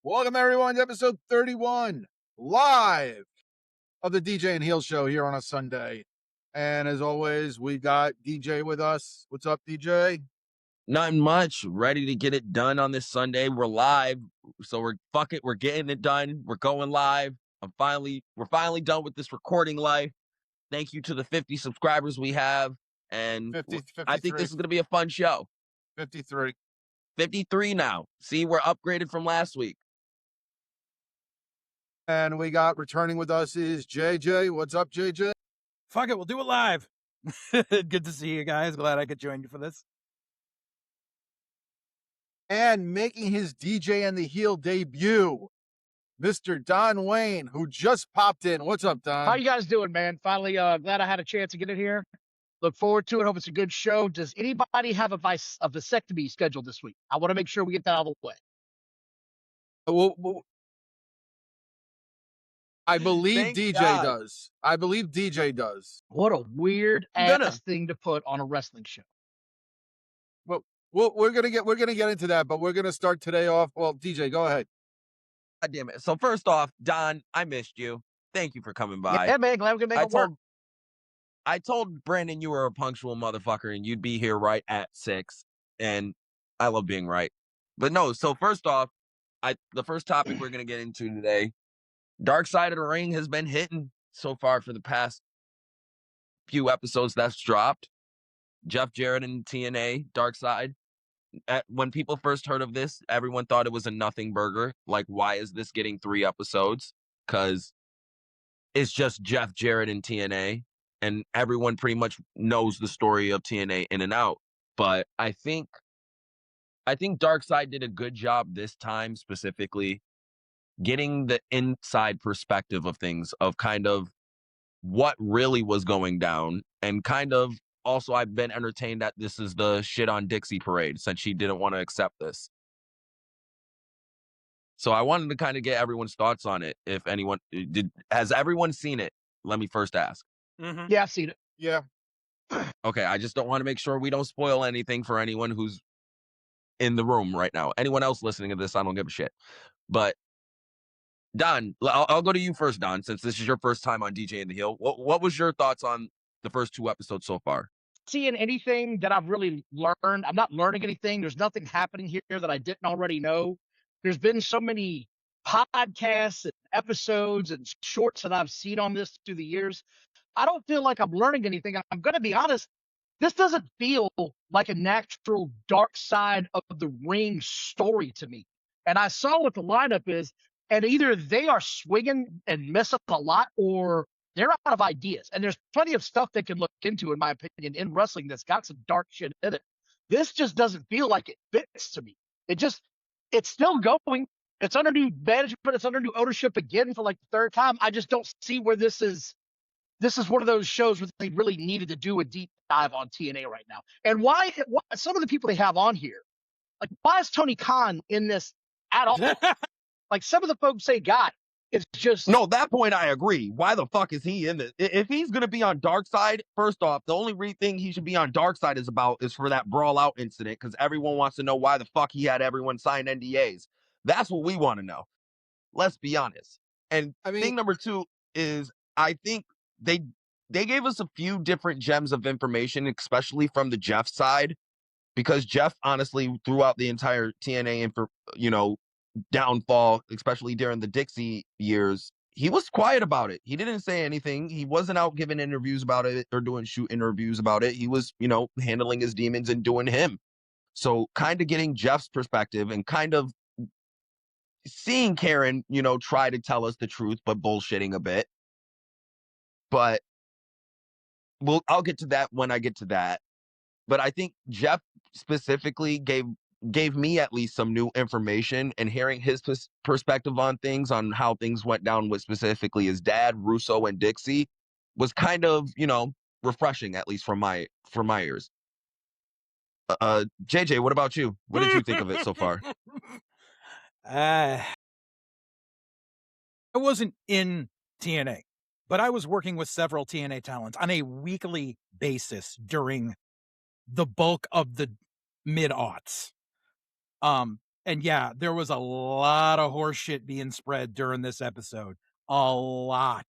Welcome, everyone, to episode 31, live of the DJ and Heel Show here on a Sunday. And as always, we got DJ with us. What's up, DJ? Nothing much. Ready to get it done on this Sunday. We're live, so we're getting it done. We're going live. We're finally done with this recording life. Thank you to the 50 subscribers we have, and 53. I think this is going to be a fun show. 53. 53 now. See, we're upgraded from last week. And we got returning with us is JJ. What's up, JJ? Fuck it, we'll do it live. Good to see you guys. Glad I could join you for this. And making his DJ and the Heel debut, Mr. Don Wayne, who just popped in. What's up, Don? How you guys doing, man? Finally, glad I had a chance to get in here. Look forward to it. Hope it's a good show. Does anybody have a vasectomy scheduled this week? I want to make sure we get that out of the way. I believe Thank DJ God. does. I believe DJ does. What a weird ass thing to put on a wrestling show. Well, we're gonna get into that, but we're gonna start today off. Well, DJ, go ahead. God damn it. So first off, Don, I missed you. Thank you for coming by. Yeah, man. Glad we can make it work. I told Brandon you were a punctual motherfucker and you'd be here right at 6. And I love being right. But no, so first off, the first topic we're going to get into today, Dark Side of the Ring has been hitting so far for the past few episodes that's dropped. Jeff Jarrett and TNA, Dark Side. When people first heard of this, everyone thought it was a nothing burger. Like, why is this getting 3 episodes? Because it's just Jeff Jarrett and TNA. And everyone pretty much knows the story of TNA in and out. But I think Darkseid did a good job this time, specifically getting the inside perspective of things, of kind of what really was going down. And kind of also, I've been entertained that this is the shit on Dixie parade, since she didn't want to accept this. So I wanted to kind of get everyone's thoughts on it. If anyone has everyone seen it? Let me first ask. Mm-hmm. Yeah, I've seen it. Yeah. Okay, I just don't want to make sure we don't spoil anything for anyone who's in the room right now. Anyone else listening to this, I don't give a shit. But Don, I'll go to you first, Don, since this is your first time on DJ and the Heel. What was your thoughts on the first 2 episodes so far? Seeing anything that I've really learned, I'm not learning anything. There's nothing happening here that I didn't already know. There's been so many podcasts and episodes and shorts that I've seen on this through the years. I don't feel like I'm learning anything. I'm going to be honest. This doesn't feel like a natural Dark Side of the Ring story to me. And I saw what the lineup is, and either they are swinging and mess up a lot, or they're out of ideas. And there's plenty of stuff they can look into, in my opinion, in wrestling that's got some dark shit in it. This just doesn't feel like it fits to me. It's still going. It's under new management. It's under new ownership again for like the 3rd time. I just don't see where this is. This is one of those shows where they really needed to do a deep dive on TNA right now. And why some of the people they have on here, like, why is Tony Khan in this at all? Like, some of the folks say, God, it's just... No, that point I agree. Why the fuck is he in this? If he's going to be on Dark Side, first off, the only thing he should be on Dark Side is for that brawl out incident, because everyone wants to know why the fuck he had everyone sign NDAs. That's what we want to know. Let's be honest. And thing number 2 is, I think they gave us a few different gems of information, especially from the Jeff side, because Jeff, honestly, throughout the entire TNA downfall, especially during the Dixie years, he was quiet about it. He didn't say anything. He wasn't out giving interviews about it or doing shoot interviews about it. He was, handling his demons and doing him. So kind of getting Jeff's perspective and kind of seeing Karen, try to tell us the truth, but bullshitting a bit. But I'll get to that when I get to that. But I think Jeff specifically gave me at least some new information, and hearing his perspective on things, on how things went down with specifically his dad, Russo, and Dixie, was kind of, refreshing, at least from my ears. JJ, what about you? What did you think of it so far? I wasn't in TNA, but I was working with several TNA talents on a weekly basis during the bulk of the mid-aughts. And yeah, there was a lot of horse shit being spread during this episode. A lot.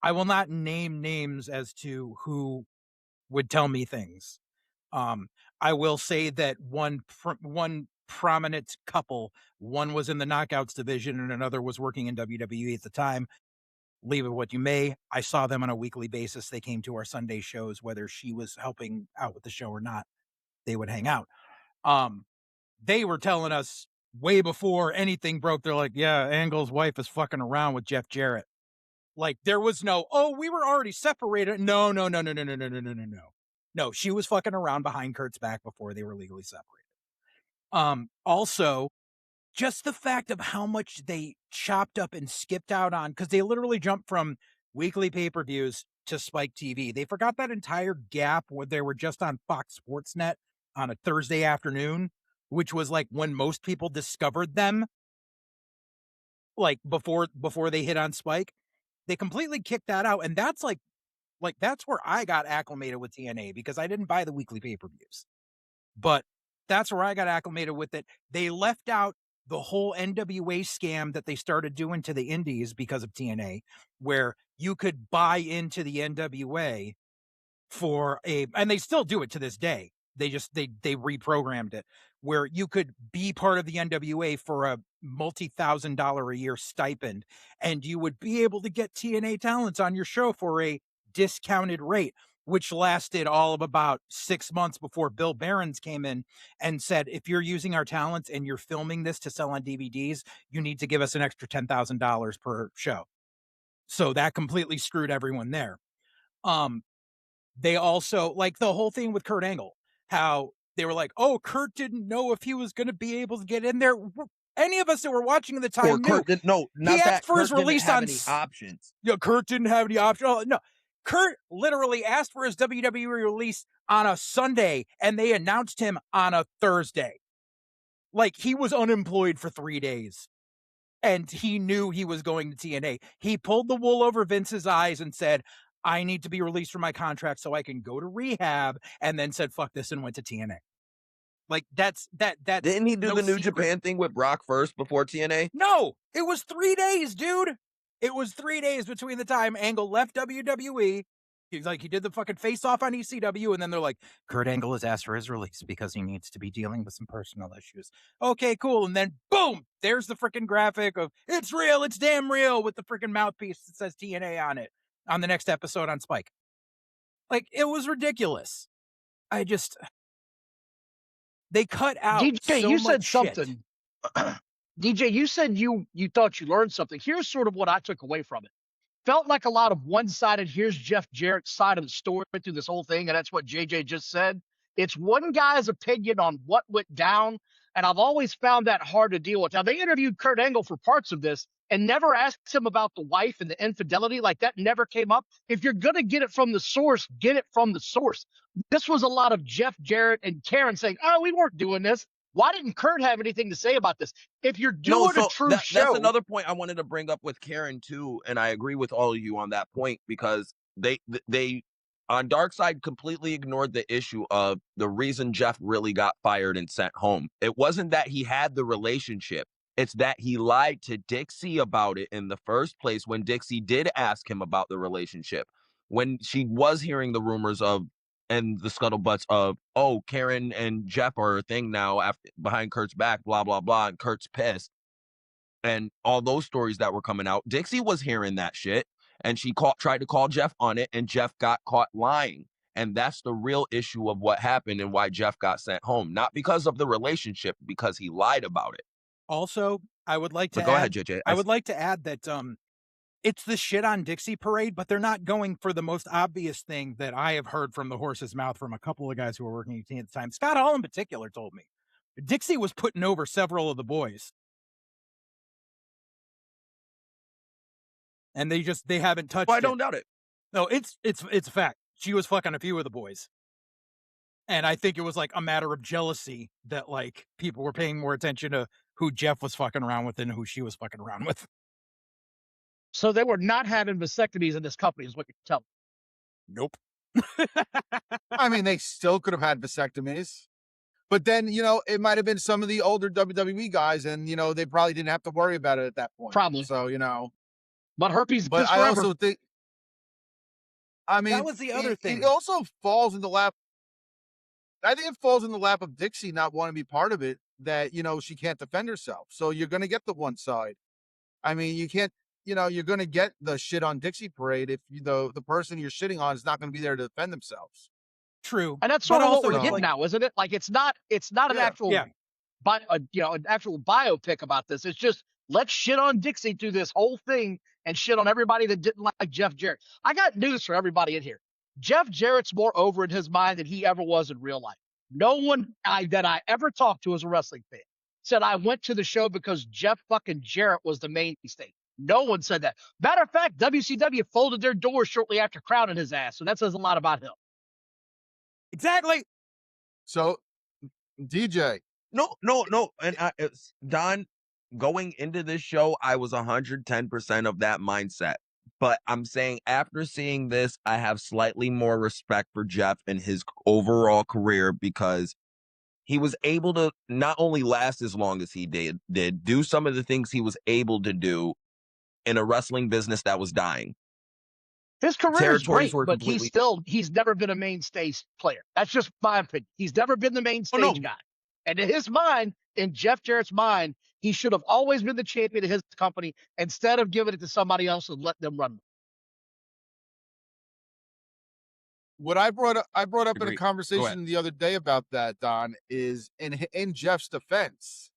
I will not name names as to who would tell me things. I will say that one prominent couple, one was in the Knockouts division and another was working in WWE at the time. Leave it what you may. I saw them on a weekly basis. They came to our Sunday shows, whether she was helping out with the show or not. They would hang out. They were telling us way before anything broke. They're like, yeah, Angle's wife is fucking around with Jeff Jarrett. Like there was no, oh, we were already separated. No. No, she was fucking around behind Kurt's back before they were legally separated. Also, just the fact of how much they chopped up and skipped out on, because they literally jumped from weekly pay-per-views to Spike TV. They forgot that entire gap where they were just on Fox Sports Net on a Thursday afternoon, which was like when most people discovered them, like before they hit on Spike. They completely kicked that out, and that's like that's where I got acclimated with TNA, because I didn't buy the weekly pay-per-views. But that's where I got acclimated with it. They left out the whole NWA scam that they started doing to the indies because of TNA, where you could buy into the NWA and they still do it to this day. They reprogrammed it where you could be part of the NWA for a multi-$1,000 a year stipend, and you would be able to get TNA talents on your show for a discounted rate, which lasted all of about 6 months before Bill Behrens came in and said, if you're using our talents and you're filming this to sell on DVDs, you need to give us an extra $10,000 per show. So that completely screwed everyone there. They also, like the whole thing with Kurt Angle, how they were like, oh, Kurt didn't know if he was going to be able to get in there. Any of us that were watching at the time Or knew. Kurt didn't, no, not he asked that. for Kurt his release didn't have on any options. Yeah, Kurt didn't have any options. Oh, no, Kurt literally asked for his WWE release on a Sunday, and they announced him on a Thursday. Like, he was unemployed for 3 days, and he knew he was going to TNA. He pulled the wool over Vince's eyes and said, I need to be released from my contract so I can go to rehab, and then said, fuck this, and went to TNA. Like, that's Didn't he do no the New secret. Japan thing with Brock first before TNA? No, it was 3 days, dude. It was 3 days between the time Angle left WWE. He's like, he did the fucking face-off on ECW, and then they're like, Kurt Angle has asked for his release because he needs to be dealing with some personal issues. Okay, cool. And then, boom, there's the freaking graphic of, it's real, it's damn real, with the freaking mouthpiece that says TNA on it, on the next episode on Spike. Like, it was ridiculous. They cut out DJ, so you much said shit. something. DJ, you said you thought you learned something. Here's sort of what I took away from it. Felt like a lot of one-sided, here's Jeff Jarrett's side of the story through this whole thing, and that's what JJ just said. It's one guy's opinion on what went down, and I've always found that hard to deal with. Now, they interviewed Kurt Angle for parts of this and never asked him about the wife and the infidelity. Like, that never came up. If you're going to get it from the source, get it from the source. This was a lot of Jeff Jarrett and Karen saying, oh, we weren't doing this. Why didn't Kurt have anything to say about this? If you're doing a true show. That's another point I wanted to bring up with Karen too, and I agree with all of you on that point, because they on Dark Side completely ignored the issue of the reason Jeff really got fired and sent home. It wasn't that he had the relationship. It's that he lied to Dixie about it in the first place when Dixie did ask him about the relationship. When she was hearing the rumors of and the scuttlebutts of, oh, Karen and Jeff are a thing now after behind Kurt's back, blah, blah, blah, and Kurt's pissed. And all those stories that were coming out, Dixie was hearing that shit, and she tried to call Jeff on it, and Jeff got caught lying. And that's the real issue of what happened and why Jeff got sent home. Not because of the relationship, because he lied about it. Also, I would like to go ahead, JJ. I would like to add that it's the shit on Dixie parade, but they're not going for the most obvious thing that I have heard from the horse's mouth from a couple of guys who were working at the time. Scott Hall in particular told me Dixie was putting over several of the boys. And they haven't touched it. I don't doubt it. No, it's a fact. She was fucking a few of the boys. And I think it was like a matter of jealousy that like people were paying more attention to who Jeff was fucking around with than who she was fucking around with. So they were not having vasectomies in this company, is what you're telling me. Nope. I mean, they still could have had vasectomies. But then, it might have been some of the older WWE guys, and they probably didn't have to worry about it at that point. Probably. So, But herpes but is I forever. also think, I mean, That was the other thing. It also falls in the lap. I think it falls in the lap of Dixie not wanting to be part of it, that, she can't defend herself. So you're going to get the one side. I mean, you can't, you're going to get the shit on Dixie parade if the person you're shitting on is not going to be there to defend themselves. True. And that's sort But of what also, we're it's getting like- now, isn't it? Like it's not an Yeah. actual, Yeah. an actual biopic about this. It's just let's shit on Dixie through this whole thing and shit on everybody that didn't like Jeff Jarrett. I got news for everybody in here. Jeff Jarrett's more over in his mind than he ever was in real life. No one that I ever talked to as a wrestling fan said I went to the show because Jeff fucking Jarrett was the mainstay. No one said that. Matter of fact, WCW folded their doors shortly after crowning his ass, so that says a lot about him. Exactly. So, DJ. No. And Don, going into this show, I was 110% of that mindset. But I'm saying after seeing this, I have slightly more respect for Jeff and his overall career, because he was able to not only last as long as he did do some of the things he was able to do in a wrestling business that was dying. His career is Territories great, were but completely- he's never been a mainstay player. That's just my opinion. He's never been the main stage no. guy. And in his mind, in Jeff Jarrett's mind, he should have always been the champion of his company instead of giving it to somebody else and let them run. What I brought up in a Agreed. Go conversation the other day about that, Don, is in Jeff's defense,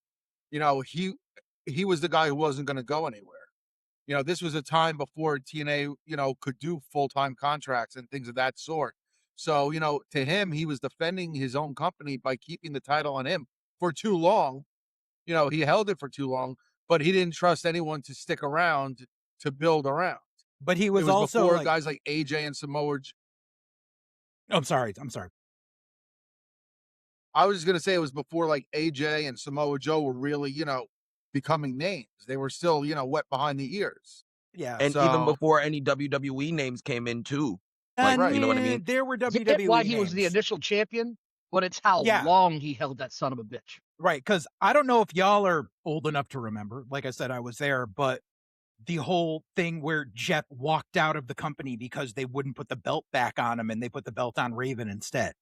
he was the guy who wasn't going to go anywhere. This was a time before TNA, could do full-time contracts and things of that sort. So, to him, he was defending his own company by keeping the title on him for too long. He held it for too long, but he didn't trust anyone to stick around to build around. But he It was was also before like, guys like AJ and Samoa. I'm sorry. I was just going to say it was before like AJ and Samoa Joe were really, becoming names. They were still, wet behind the ears. Yeah. And So- even before any WWE names came in too. Like, And you know what I mean? There were I get WWE why he was the names. initial champion, but it's how Yeah. long he held that son of a bitch. Right, because I don't know if y'all are old enough to remember. Like I said, I was there, but the whole thing where Jeff walked out of the company because they wouldn't put the belt back on him and they put the belt on Raven instead.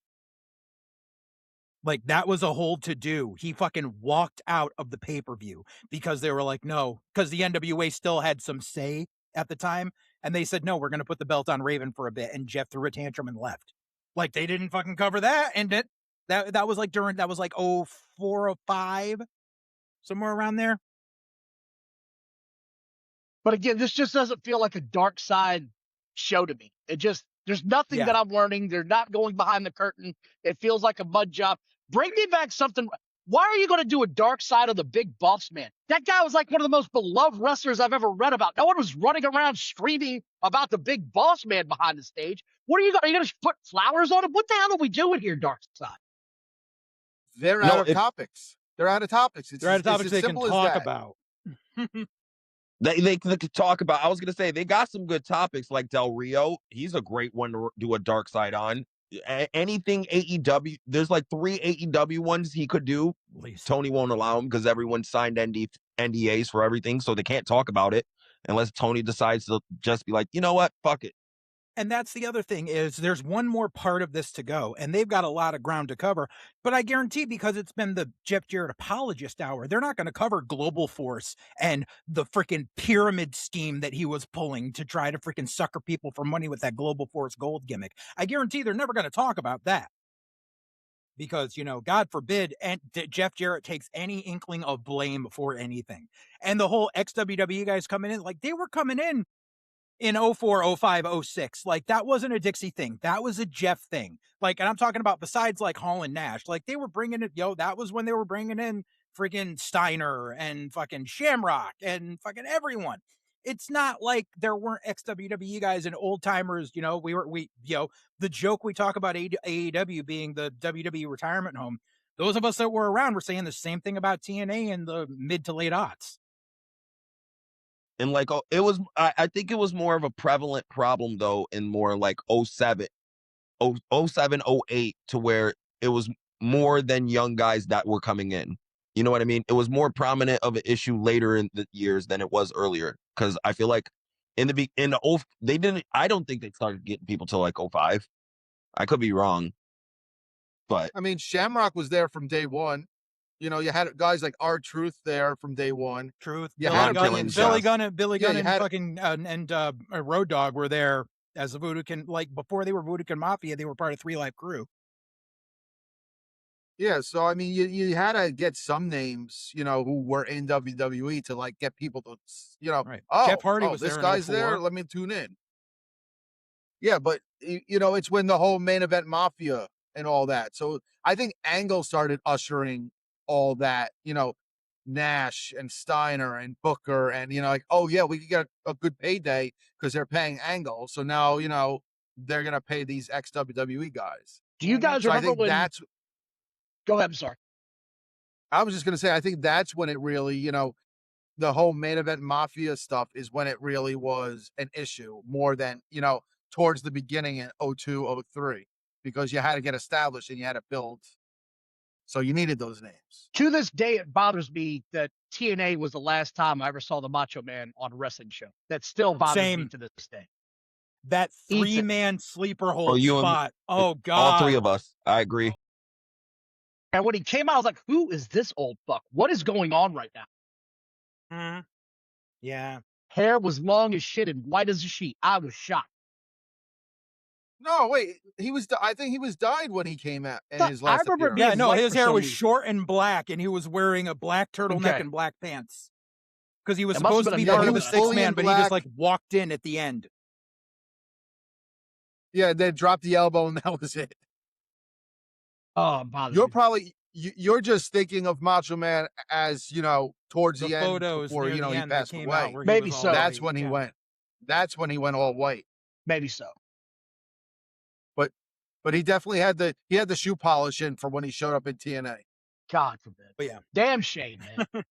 Like, that was a whole to-do. He fucking walked out of the pay-per-view because they were like, no, because the NWA still had some say at the time, and they said, no, we're going to put the belt on Raven for a bit, and Jeff threw a tantrum and left. Like, they didn't fucking cover that, and that was like 04, 05, somewhere around there. But again, this just doesn't feel like a dark side show to me. There's nothing Yeah. that I'm learning. They're not going behind the curtain. It feels like a mud job. Bring me back something. Why are you going to do a dark side of the Big Boss Man? That guy was like one of the most beloved wrestlers I've ever read about. No one was running around screaming about the Big Boss Man behind the stage. What are you going to put flowers on him? What the hell are we doing here, dark side? They're No, out of topics. They're out of topics. They're out of topics as they can simple as talk that. about. They could talk about. I was gonna say they got some good topics like Del Rio. He's a great one to do a dark side on. Anything AEW. There's like 3 AEW ones he could do. Least. Tony won't allow him because everyone signed NDAs for everything, so they can't talk about it unless Tony decides to just be like, you know what, fuck it. And that's the other thing is there's one more part of this to go, and they've got a lot of ground to cover. But I guarantee because it's been the Jeff Jarrett apologist hour, they're not going to cover Global Force and the freaking pyramid scheme that he was pulling to try to freaking sucker people for money with that Global Force gold gimmick. I guarantee they're never going to talk about that. Because, God forbid, and Jeff Jarrett takes any inkling of blame for anything. And the whole ex-WWE guys coming in, like they were coming in 04, 05, 06. Like, that wasn't a Dixie thing. That was a Jeff thing. Like, and I'm talking about besides like Hall and Nash, like they were bringing it, that was when they were bringing in freaking Steiner and fucking Shamrock and fucking everyone. It's not like there weren't ex-WWE guys and old timers, the joke we talk about AEW being the WWE retirement home. Those of us that were around were saying the same thing about TNA in the mid to late aughts. And like, it was, I think it was more of a prevalent problem though, in more like 07, 08 to where it was more than young guys that were coming in. You know what I mean? It was more prominent of an issue later in the years than it was earlier. Because I feel like I don't think they started getting people till like 05. I could be wrong, but I mean, Shamrock was there from day one. You know, you had guys like R-Truth there from day one. Truth. You Billy had Gunn, Killing Billy Shots. Gunn, and Billy Yeah, Gunn, you and had- fucking Road Dogg were there as the Voodoo like before they were Voodoo Mafia. They were part of 3 Live Crew. Yeah, so I mean, you had to get some names, you know, who were in WWE to like get people to, you know, Right. oh, Jeff Hardy oh, was this there in guy's there. 04. Let me tune in. Yeah, but you know, it's when the whole main event mafia and all that. So I think Angle started ushering all that, you know, Nash and Steiner and Booker and you know, like, oh yeah, we could get a good payday because they're paying Angle. So now, you know, they're gonna pay these ex WWE guys. Do you guys So I remember think when? that's Go ahead. I'm sorry. I was just gonna say, I think that's when it really, you know, the whole main event mafia stuff is when it really was an issue more than, you know, towards the beginning in 02, 03, because you had to get established and you had to build. So you needed those names. To this day, it bothers me that TNA was the last time I ever saw the Macho Man on a wrestling show. That still bothers me Same. to this day. That Ethan. 3-man sleeper hold you and me- spot. Oh God. all three of us, I agree. And when he came out, I was like, who is this old fuck? What is going on right now? Mhm. Yeah. Hair was long as shit and white as a sheet. I was shocked. No, wait, he was. I think he was dyed when he came out in But his I last remember appearance. being Yeah, no, white his for hair some was reason. short and black, and he was wearing a black turtleneck Okay. and black pants. Because he was It must have supposed to been be a part he of the was six fully man, in but he just black. like walked in at the end. Yeah, they dropped the elbow and that was it. Oh, it bothers You're me. probably you're just thinking of Macho Man as, you know, towards The the end photos before, near you know, the he end that passed came away. out where Maybe he was so. all That's white. when he Yeah. went. That's when he went all white. Maybe so. But he definitely had the shoe polish in for when he showed up in TNA. God forbid. But yeah. Damn shame, man.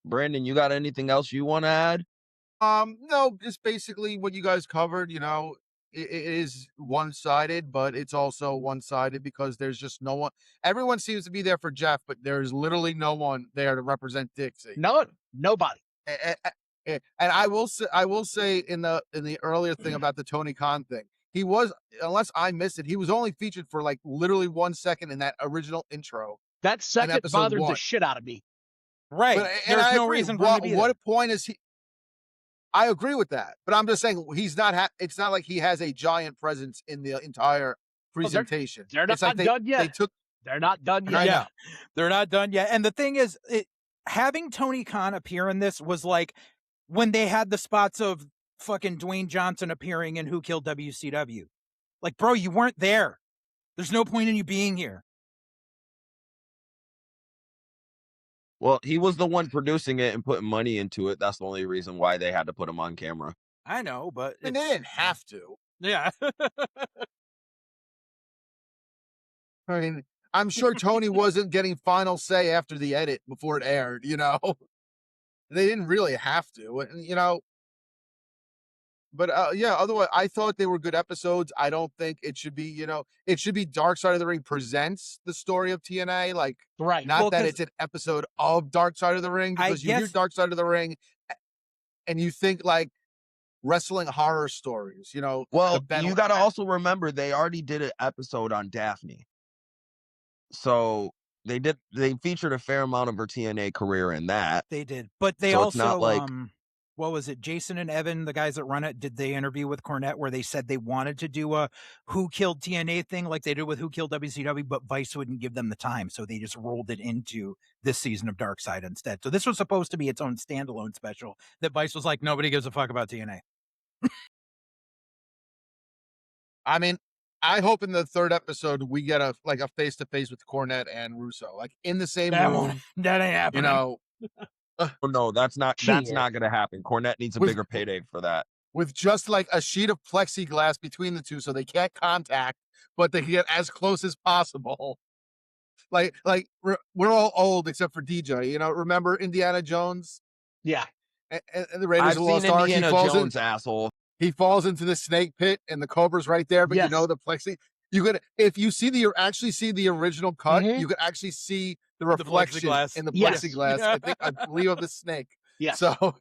Brandon, you got anything else you want to add? No, just basically what you guys covered. You know, it is one-sided, but it's also one-sided because there's just no one. Everyone seems to be there for Jeff, but there's literally no one there to represent Dixie. Nobody. And I will say in the earlier thing about the Tony Khan thing, he was, unless I missed it, he was only featured for like literally 1 second in that original intro. That second episode bothered the 1. shit out of me. Right. But and There's I no agree. reason for him to be What there. point is he? I agree with that, but I'm just saying he's not. It's not like he has a giant presence in the entire presentation. They're It's not like done yet. They took. They're not done yet. I Yeah. know. They're not done yet. And the thing is, having Tony Khan appear in this was like when they had the spots of fucking Dwayne Johnson appearing in Who Killed WCW. Like, bro, you weren't there. There's no point in you being here. Well, he was the one producing it and putting money into it. That's the only reason why they had to put him on camera. I know, but And they didn't have to. Yeah. I mean, I'm sure Tony wasn't getting final say after the edit before it aired. You know, they didn't really have to. And you know, but yeah. Otherwise, I thought they were good episodes. I don't think it should be. You know, it should be Dark Side of the Ring presents the story of TNA. Like, Right. not Well, that 'cause it's an episode of Dark Side of the Ring, I because you hear guess- Dark Side of the Ring and you think like wrestling horror stories. You know, Well, the Ben- you got to also remember they already did an episode on Daphne. So they featured a fair amount of her TNA career in that. They did. But they So also, it's not like- what was it? Jason and Evan, the guys that run it, did they interview with Cornette where they said they wanted to do a Who Killed TNA thing like they did with Who Killed WCW, but Vice wouldn't give them the time. So they just rolled it into this season of Dark Side instead. So this was supposed to be its own standalone special that Vice was like, nobody gives a fuck about TNA. I mean, I hope in the third episode we get a face to face with Cornette and Russo, like in the same room. That ain't happening. You know, Oh, no, that's not Shit. going to happen. Cornette needs a With- bigger payday for that. with just like a sheet of plexiglass between the two, so they can't contact, but they can get as close as possible. Like we're all old except for DJ. You know, remember Indiana Jones Yeah. and the Raiders I've of the seen Lost Ark? Indiana Jones, asshole. He falls into the snake pit and the cobra's right there, but Yes. you know the plexi. You could, if you see actually see the original cut, Mhm. you could actually see the The reflection plexiglass. in the Yes. plexiglass. I believe of the snake. Yes. So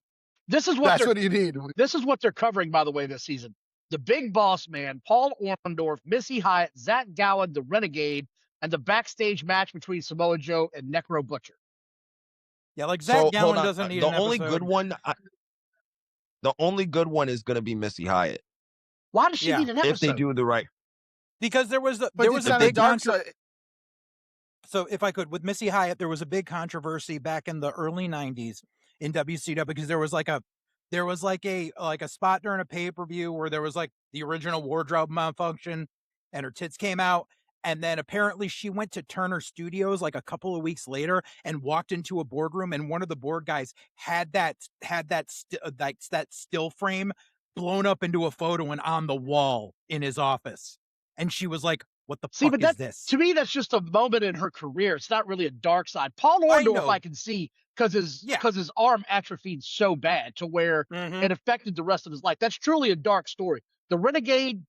This is what that's they're what you need. this is what they're covering, by the way, this season. The Big Boss Man, Paul Orndorff, Missy Hyatt, Zach Gowen, the Renegade, and the backstage match between Samoa Joe and Necro Butcher. Yeah, like Zach So hold Gowen on. doesn't need The an only episode. good one, the only good one is going to be Missy Hyatt Why does she Yeah. need an episode? if they do the right. Because there was But there was it's a on the big dark controversy. side. So if I could, with Missy Hyatt, there was a big controversy back in the early '90s in WCW because there was like a spot during a pay-per-view where there was like the original wardrobe malfunction and her tits came out. And then apparently she went to Turner Studios like a couple of weeks later and walked into a boardroom, and one of the board guys had that still frame blown up into a photo and on the wall in his office. And she was like, "What the See, fuck but is this?" to me, that's just a moment in her career. It's not really a dark side. Paul Orndorff, I can see because his arm atrophied so bad to where Mhm. it affected the rest of his life. That's truly a dark story. The Renegade,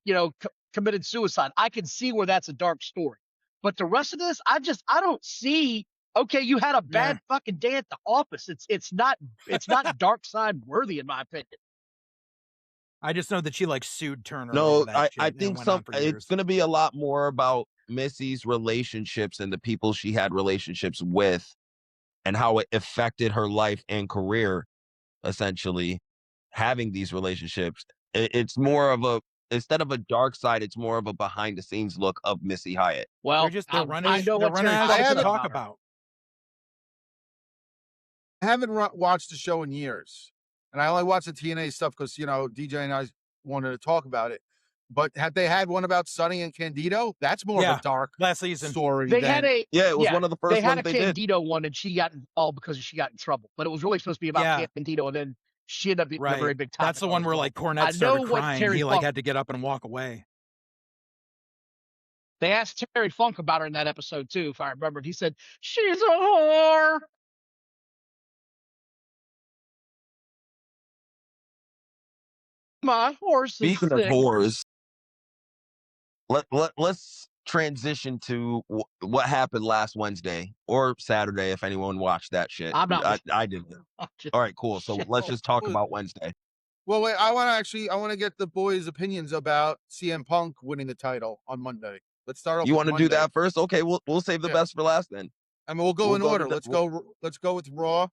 committed suicide. I can see where that's a dark story. But the rest of this, I don't see. Okay, you had a bad fucking day at the office. It's not dark side worthy in my opinion. I just know that she like sued Turner No, over that shit. I and it think went on for it's years. going to be a lot more about Missy's relationships and the people she had relationships with and how it affected her life and career, essentially, having these relationships. It's more of instead of a dark side, it's more of a behind the scenes look of Missy Hyatt. Well, they're running I know they're what running Terry out Funk of shit said to talk about her. about. I haven't watched the show in years, and I only watched the TNA stuff because DJ and I wanted to talk about it. But have they had one about Sonny and Candido? That's more of a dark last season story. They had it was one of the first they had ones a they did. Candido one, and she got involved because she got in trouble. But it was really supposed to be about Candido, and then she ended up being a very big topic. That's the one where like Cornette I know started what crying. Terry He like Funk- had to get up and walk away. They asked Terry Funk about her in that episode too, if I remember. He said she's a whore. My horse is Speaking of sick. whores, let's transition to what happened last Wednesday or Saturday if anyone watched that shit. I'm not. I didn't. All right, cool. So let's just talk about Wednesday. Well, wait, I want to get the boys' opinions about CM Punk winning the title on Monday. Let's start off. You want to do that first? Okay, we'll save the best for last then. I mean, we'll go in order. Let's go with Raw.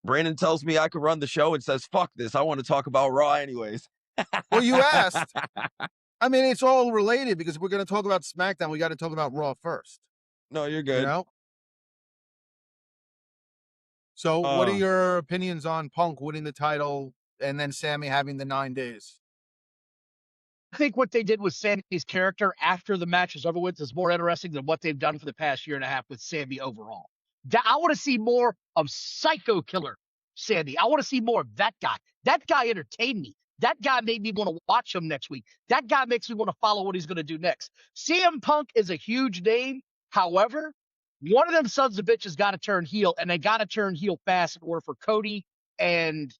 Brandon tells me I could run the show and says, "Fuck this! I want to talk about Raw anyways." Well, you asked. I mean, it's all related because if we're going to talk about SmackDown, we got to talk about Raw first. No, you're good. So, what are your opinions on Punk winning the title and then Sammy having the 9 days? I think what they did with Sammy's character after the match is over with is more interesting than what they've done for the past year and a half with Sammy overall. I want to see more of Psycho Killer Sammy. I want to see more of that guy. That guy entertained me. That guy made me want to watch him next week. That guy makes me want to follow what he's going to do next. CM Punk is a huge name. However, one of them sons of bitches got to turn heel, and they got to turn heel fast in order for Cody and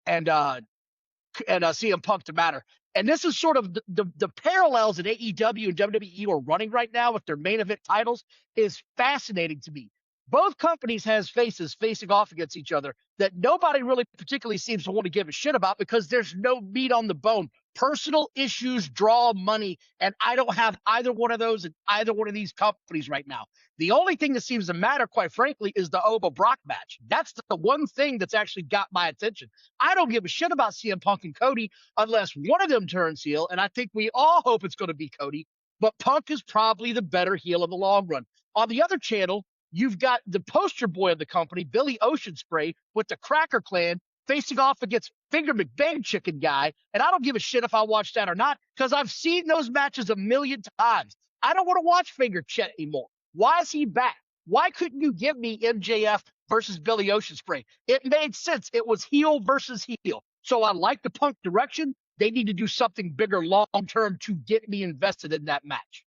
CM Punk to matter. And this is sort of the parallels that AEW and WWE are running right now with their main event titles is fascinating to me. Both companies has faces facing off against each other that nobody really particularly seems to want to give a shit about because there's no meat on the bone. Personal issues draw money, and I don't have either one of those in either one of these companies right now. The only thing that seems to matter, quite frankly, is the Oba Brock match. That's the one thing that's actually got my attention. I don't give a shit about CM Punk and Cody unless one of them turns heel, and I think we all hope it's going to be Cody, but Punk is probably the better heel in the long run. On the other channel, you've got the poster boy of the company, Billy Ocean Spray, with the Cracker Clan facing off against Finger McBang Chicken guy, and I don't give a shit if I watch that or not because I've seen those matches a million times. I don't want to watch Finger Chet anymore. Why is he back? Why couldn't you give me MJF versus Billy Ocean Spray? It made sense. It was heel versus heel. So I like the Punk direction. They need to do something bigger long term to get me invested in that match.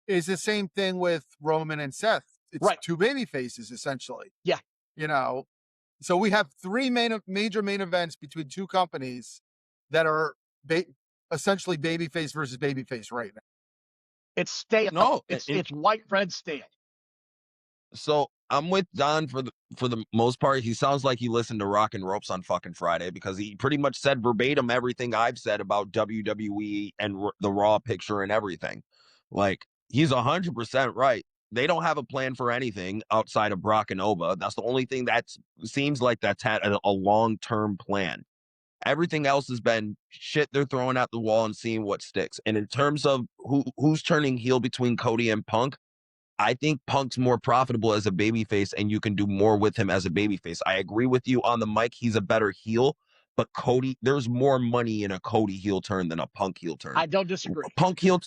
It's the same thing with Roman and Seth. It's two baby faces, essentially. Yeah. So we have three major main events between two companies that are essentially babyface versus babyface right now. It's stale. No, It's white bread stale. So I'm with Don for the most part. He sounds like he listened to Rock and Ropes on fucking Friday, because he pretty much said verbatim everything I've said about WWE and the Raw picture and everything. Like, he's 100% right. They don't have a plan for anything outside of Brock and Oba. That's the only thing that seems like that's had a long-term plan. Everything else has been shit they're throwing at the wall and seeing what sticks. And in terms of who's turning heel between Cody and Punk, I think Punk's more profitable as a babyface, and you can do more with him as a babyface. I agree with you on the mic. He's a better heel, but Cody, there's more money in a Cody heel turn than a Punk heel turn. I don't disagree. Punk heel,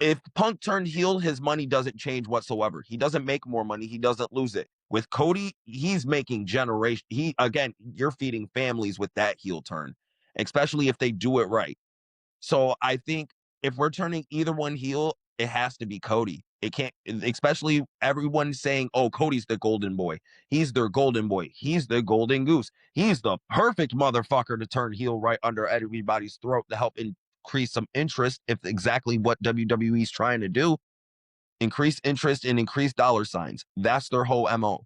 if Punk turned heel, his money doesn't change whatsoever. He doesn't make more money. He doesn't lose it. With Cody, he's making generation. Again, you're feeding families with that heel turn, especially if they do it right. So I think if we're turning either one heel, it has to be Cody. It can't, especially everyone saying, oh, Cody's the golden boy. He's their golden boy. He's the golden goose. He's the perfect motherfucker to turn heel right under everybody's throat to help increase some interest, if exactly what WWE's trying to do. Increase interest and increase dollar signs. That's their whole MO.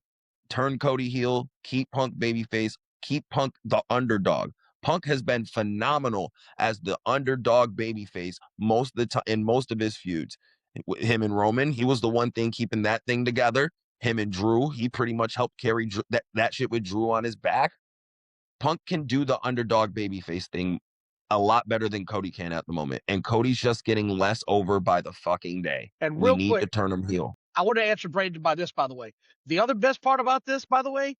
Turn Cody heel, keep Punk babyface, keep Punk the underdog. Punk has been phenomenal as the underdog babyface most of the time in most of his feuds. Him and Roman, he was the one thing keeping that thing together. Him and Drew, he pretty much helped carry that shit with Drew on his back. Punk can do the underdog babyface thing a lot better than Cody can at the moment. And Cody's just getting less over by the fucking day. And we real need quick, to turn him heel. I want to answer Brandon by this, by the way. The other best part about this, by the way,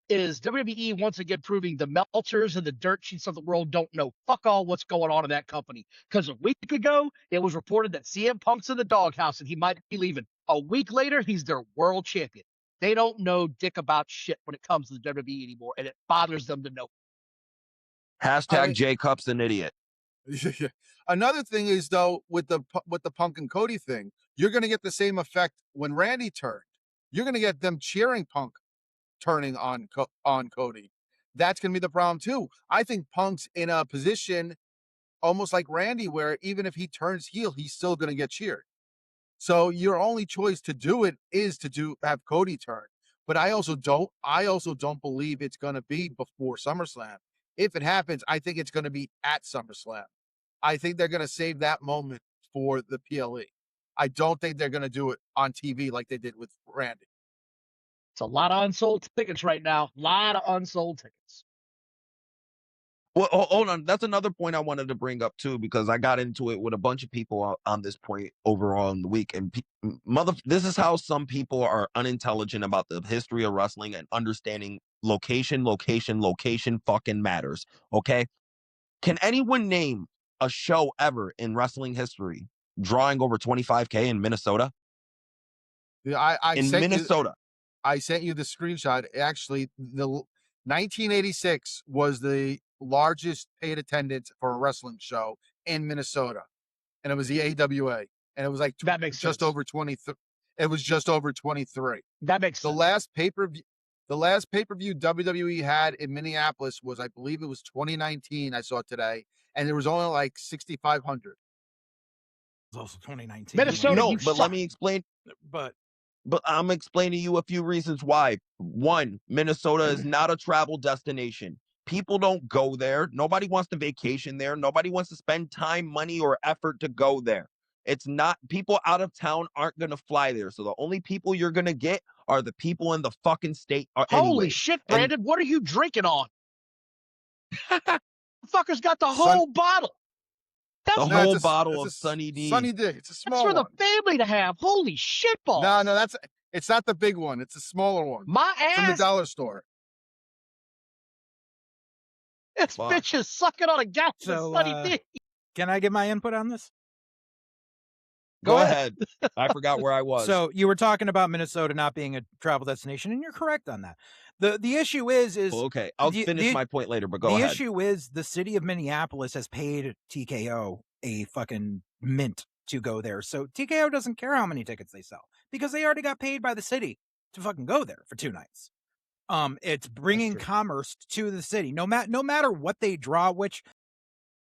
is WWE once again proving the Meltzers and the dirt sheets of the world don't know fuck all what's going on in that company. Because a week ago, it was reported that CM Punk's in the doghouse and he might be leaving. A week later, he's their world champion. They don't know dick about shit when it comes to the WWE anymore, and it bothers them to know. Hashtag J Cup's an idiot. Another thing is, though, with the Punk and Cody thing, you're going to get the same effect when Randy turned. You're going to get them cheering Punk turning on Cody. That's going to be the problem too. I think Punk's in a position almost like Randy, where even if he turns heel, he's still going to get cheered. So your only choice to do it is to have Cody turn. But I also don't believe it's going to be before SummerSlam. If it happens, I think it's going to be at SummerSlam. I think they're going to save that moment for the PLE. I don't think they're going to do it on TV like they did with Randy. It's a lot of unsold tickets right now. A lot of unsold tickets. Well, hold on. That's another point I wanted to bring up too, because I got into it with a bunch of people on this point overall in the week. And this is how some people are unintelligent about the history of wrestling and understanding location fucking matters. Okay. Can anyone name a show ever in wrestling history drawing over 25K in Minnesota? Yeah, Minnesota. I sent you the screenshot. Actually, the 1986 was the largest paid attendance for a wrestling show in Minnesota, and it was the AWA, and it was like that makes just sense. over 23. It was just over 23. That makes the sense. last pay-per-view. The last pay-per-view WWE had in Minneapolis was, I believe it was 2019. I saw it today, and there was only like 6,500. It was also 2019. Minnesota, no, you but suck. let me explain. But I'm explaining to you a few reasons why. One, Minnesota is not a travel destination. People don't go there. Nobody wants to vacation there. Nobody wants to spend time, money, or effort to go there. It's not, people out of town aren't going to fly there. So the only people you're going to get are the people in the fucking state. Holy shit, Brandon. What are you drinking on? The fucker's got the whole bottle. The whole bottle of Sunny D. Sunny D. It's a small one. That's for the family to have. Holy shit balls. No, it's not the big one. It's a smaller one. My ass. From the dollar store. This bitch is sucking on a gallon of Sunny D. Can I get my input on this? Go ahead. I forgot where I was. So you were talking about Minnesota not being a travel destination, and you're correct on that. The issue is okay. I'll finish my point later, but go ahead. The issue is the city of Minneapolis has paid TKO a fucking mint to go there. So TKO doesn't care how many tickets they sell because they already got paid by the city to fucking go there for 2 nights. It's bringing commerce to the city. No matter what they draw, which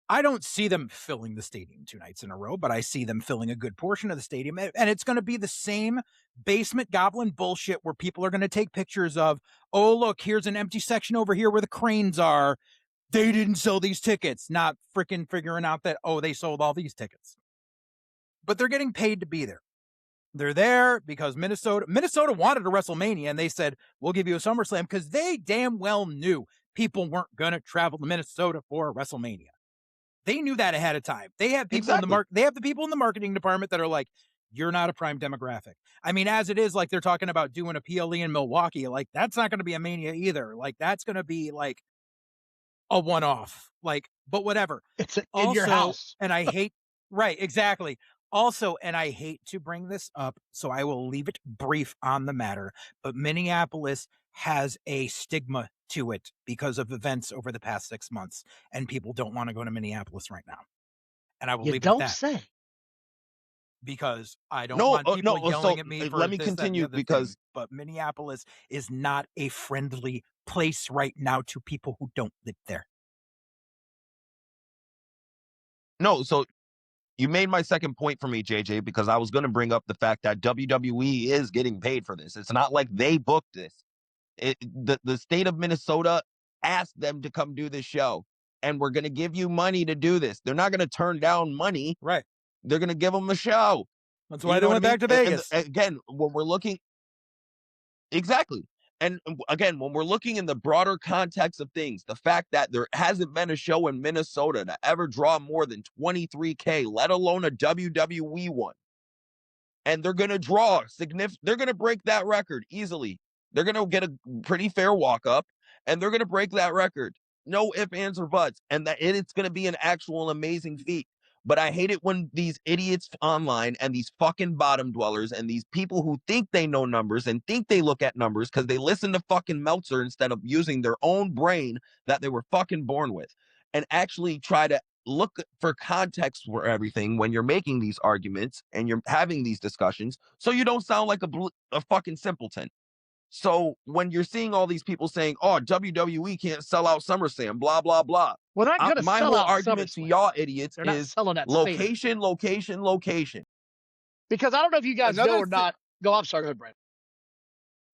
I don't see them filling the stadium 2 nights in a row, but I see them filling a good portion of the stadium. And it's going to be the same basement goblin bullshit where people are going to take pictures of, oh, look, here's an empty section over here where the cranes are. They didn't sell these tickets, not freaking figuring out that, oh, they sold all these tickets. But they're getting paid to be there. They're there because Minnesota wanted a WrestleMania, and they said, we'll give you a SummerSlam, because they damn well knew people weren't going to travel to Minnesota for a WrestleMania. They knew that ahead of time. They have people in the they have the people in the marketing department that are like, you're not a prime demographic. I mean, as it is, like, they're talking about doing a PLE in Milwaukee. Like, that's not going to be a Mania either. Like, that's going to be like a one-off. Like, but whatever. It's in your house. And I hate, right, exactly. Also, and I hate to bring this up, so I will leave it brief on the matter, but Minneapolis has a stigma to it because of events over the past 6 months, and people don't want to go to Minneapolis right now. And I will leave it at that. Say. Because I don't want people yelling at me for let me this, continue, because thing. But Minneapolis is not a friendly place right now to people who don't live there. No, so you made my second point for me, JJ, because I was going to bring up the fact that WWE is getting paid for this. It's not like they booked this. The state of Minnesota asked them to come do this show, and we're going to give you money to do this. They're not going to turn down money. Right. They're going to give them a show. That's why they went back to Vegas. And again, when we're looking... Exactly. And again, when we're looking in the broader context of things, the fact that there hasn't been a show in Minnesota to ever draw more than 23K, let alone a WWE one. And they're going to draw significant. They're going to break that record easily. They're going to get a pretty fair walk up, and they're going to break that record. No ifs, ands, or buts. And that it's going to be an actual amazing feat. But I hate it when these idiots online and these fucking bottom dwellers and these people who think they know numbers and think they look at numbers because they listen to fucking Meltzer instead of using their own brain that they were fucking born with, and actually try to look for context for everything when you're making these arguments and you're having these discussions, so you don't sound like a fucking simpleton. So when you're seeing all these people saying, oh, WWE can't sell out SummerSlam, blah, blah, blah. Well, not gonna my sell whole out argument to y'all idiots is location, location, location. Because I don't know if you guys know or not. Go, I'm sorry, go ahead, Brad.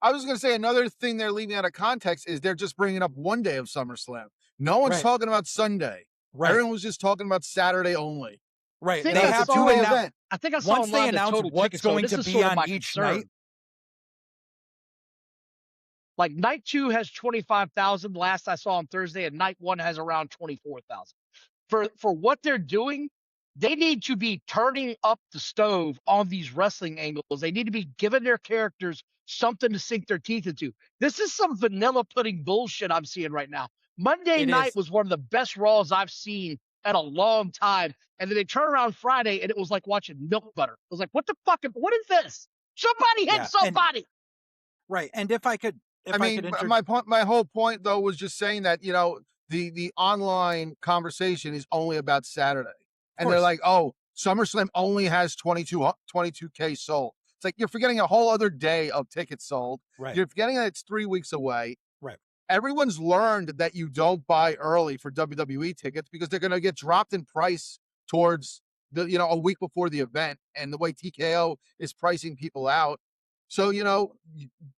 I was going to say another thing they're leaving out of context is they're just bringing up one day of SummerSlam. No one's talking about Sunday. Right. Everyone was just talking about Saturday only. Right. They have to event. I think I saw once they announce what's going to be on each night. Like night 2 has 25,000 last I saw on Thursday, and night 1 has around 24,000. For what they're doing, they need to be turning up the stove on these wrestling angles. They need to be giving their characters something to sink their teeth into. This is some vanilla pudding bullshit I'm seeing right now. Monday night was one of the best Raws I've seen in a long time. And then they turn around Friday and it was like watching milk butter. It was like, what the fuck? What is this? Somebody hit somebody. Right. And if I could, my whole point though was just saying that, you know, the online conversation is only about Saturday, and they're like, oh, SummerSlam only has 22K sold. It's like you're forgetting a whole other day of tickets sold. Right. You're forgetting that it's 3 weeks away. Right. Everyone's learned that you don't buy early for WWE tickets because they're going to get dropped in price towards the, you know, a week before the event, and the way TKO is pricing people out. So, you know,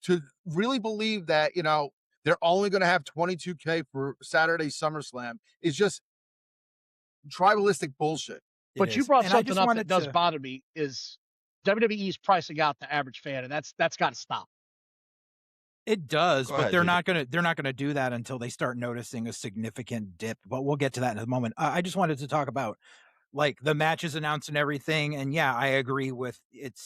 to really believe that, you know, they're only going to have 22K for Saturday SummerSlam is just tribalistic bullshit. But you brought something up that does bother me is WWE's pricing out the average fan, and that's got to stop. It does, but they're not gonna do that until they start noticing a significant dip. But we'll get to that in a moment. I just wanted to talk about like the matches announced and everything. And yeah, I agree with it.